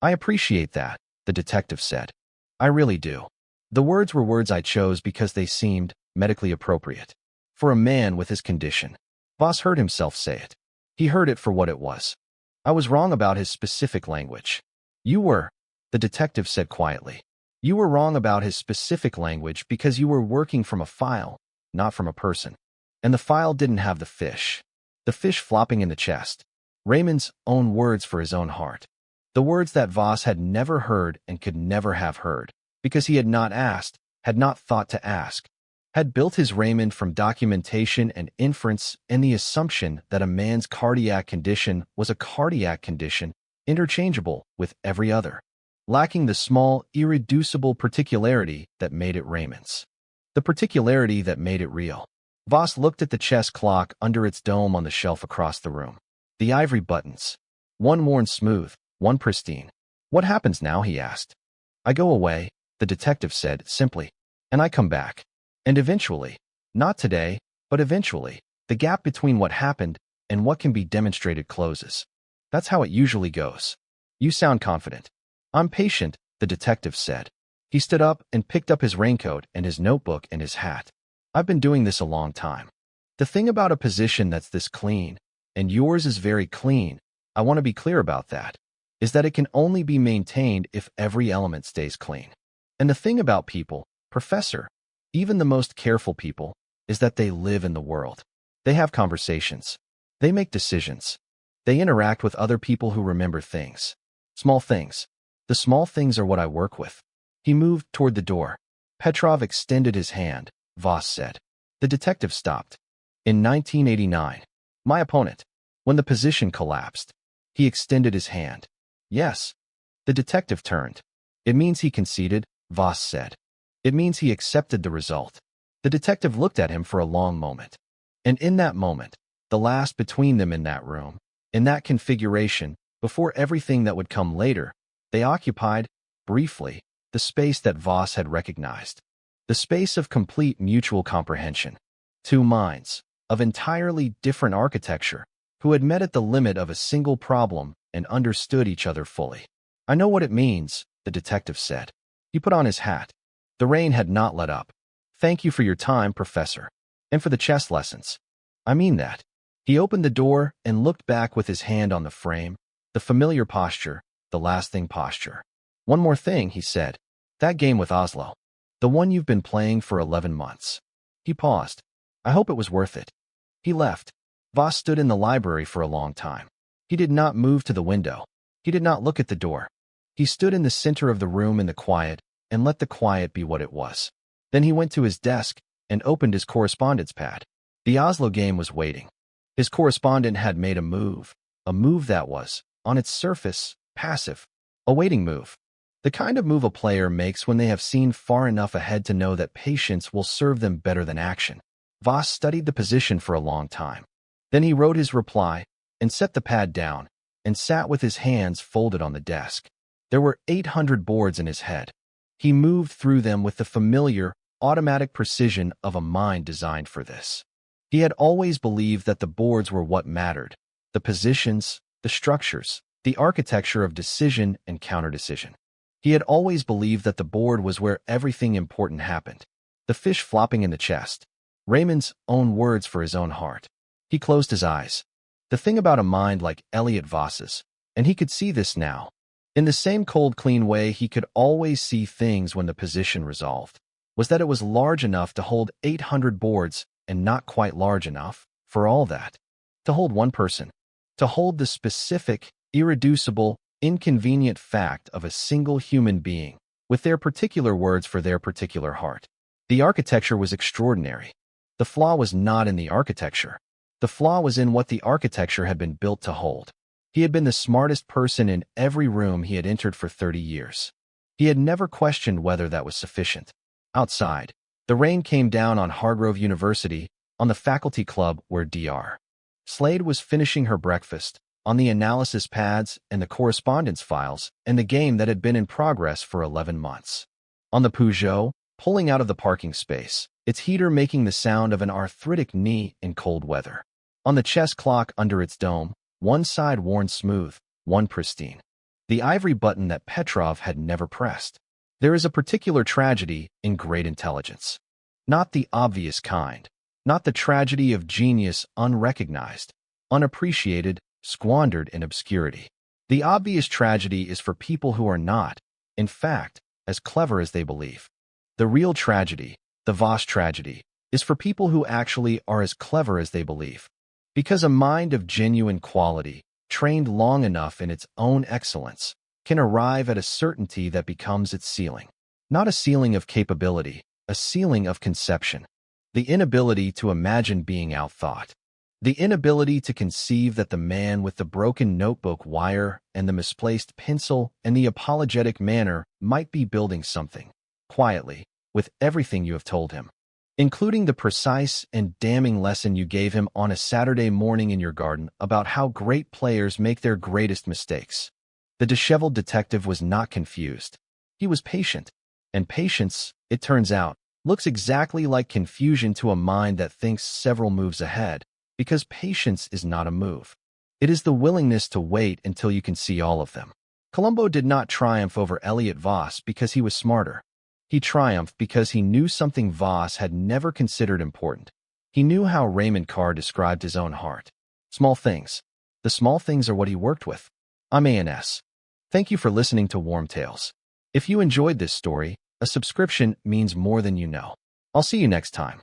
I appreciate that, the detective said. I really do. The words were words I chose because they seemed medically appropriate. For a man with his condition. Voss heard himself say it. He heard it for what it was. I was wrong about his specific language. You were, the detective said quietly. You were wrong about his specific language because you were working from a file, not from a person. And the file didn't have the fish flopping in the chest. Raymond's own words for his own heart. The words that Voss had never heard and could never have heard, because he had not asked, had not thought to ask, had built his Raymond from documentation and inference and the assumption that a man's cardiac condition was a cardiac condition, interchangeable with every other, lacking the small, irreducible particularity that made it Raymond's. The particularity that made it real. Voss looked at the chess clock under its dome on the shelf across the room. The ivory buttons. One worn smooth, one pristine. What happens now, he asked. I go away, the detective said simply, and I come back. And eventually, not today, but eventually, the gap between what happened and what can be demonstrated closes. That's how it usually goes. You sound confident. I'm patient, the detective said. He stood up and picked up his raincoat and his notebook and his hat. I've been doing this a long time. The thing about a position that's this clean, and yours is very clean, I want to be clear about that, is that it can only be maintained if every element stays clean. And the thing about people, Professor, even the most careful people, is that they live in the world. They have conversations. They make decisions. They interact with other people who remember things. Small things. The small things are what I work with. He moved toward the door. Petrov extended his hand, Voss said. The detective stopped. In 1989. My opponent. When the position collapsed. He extended his hand. Yes. The detective turned. It means he conceded, Voss said. It means he accepted the result. The detective looked at him for a long moment. And in that moment, the last between them in that room, in that configuration, before everything that would come later, they occupied, briefly, the space that Voss had recognized. The space of complete mutual comprehension. Two minds, of entirely different architecture, who had met at the limit of a single problem and understood each other fully. "I know what it means," the detective said. He put on his hat. The rain had not let up. "Thank you for your time, Professor. And for the chess lessons. I mean that." He opened the door and looked back with his hand on the frame, the familiar posture, the lasting posture. "One more thing," he said. "That game with Oslo. The one you've been playing for 11 months. He paused. "I hope it was worth it." He left. Voss stood in the library for a long time. He did not move to the window. He did not look at the door. He stood in the center of the room in the quiet and let the quiet be what it was. Then he went to his desk and opened his correspondence pad. The Oslo game was waiting. His correspondent had made a move that was, on its surface, passive, a waiting move. The kind of move a player makes when they have seen far enough ahead to know that patience will serve them better than action. Voss studied the position for a long time. Then he wrote his reply and set the pad down and sat with his hands folded on the desk. There were 800 boards in his head. He moved through them with the familiar, automatic precision of a mind designed for this. He had always believed that the boards were what mattered, the positions, the structures, the architecture of decision and counter-decision. He had always believed that the board was where everything important happened. The fish flopping in the chest. Raymond's own words for his own heart. He closed his eyes. The thing about a mind like Elliot Voss's, and he could see this now. In the same cold, clean way he could always see things when the position resolved, was that it was large enough to hold 800 boards and not quite large enough, for all that, to hold one person, to hold the specific, irreducible, inconvenient fact of a single human being, with their particular words for their particular heart. The architecture was extraordinary. The flaw was not in the architecture. The flaw was in what the architecture had been built to hold. He had been the smartest person in every room he had entered for 30 years. He had never questioned whether that was sufficient. Outside, the rain came down on Hargrove University, on the faculty club where Dr. Slade was finishing her breakfast, on the analysis pads and the correspondence files, and the game that had been in progress for 11 months. On the Peugeot, pulling out of the parking space, its heater making the sound of an arthritic knee in cold weather. On the chess clock under its dome, one side worn smooth, one pristine. The ivory button that Petrov had never pressed. There is a particular tragedy in great intelligence. Not the obvious kind. Not the tragedy of genius unrecognized, unappreciated, squandered in obscurity. The obvious tragedy is for people who are not, in fact, as clever as they believe. The real tragedy, the Voss tragedy, is for people who actually are as clever as they believe. Because a mind of genuine quality, trained long enough in its own excellence, can arrive at a certainty that becomes its ceiling. Not a ceiling of capability, a ceiling of conception. The inability to imagine being outthought. The inability to conceive that the man with the broken notebook wire and the misplaced pencil and the apologetic manner might be building something, quietly, with everything you have told him, including the precise and damning lesson you gave him on a Saturday morning in your garden about how great players make their greatest mistakes. The disheveled detective was not confused. He was patient. And patience, it turns out, looks exactly like confusion to a mind that thinks several moves ahead, because patience is not a move. It is the willingness to wait until you can see all of them. Columbo did not triumph over Elliot Voss because he was smarter. He triumphed because he knew something Voss had never considered important. He knew how Raymond Carr described his own heart. Small things. The small things are what he worked with. I'm ANS. Thank you for listening to Warm Tales. If you enjoyed this story, a subscription means more than you know. I'll see you next time.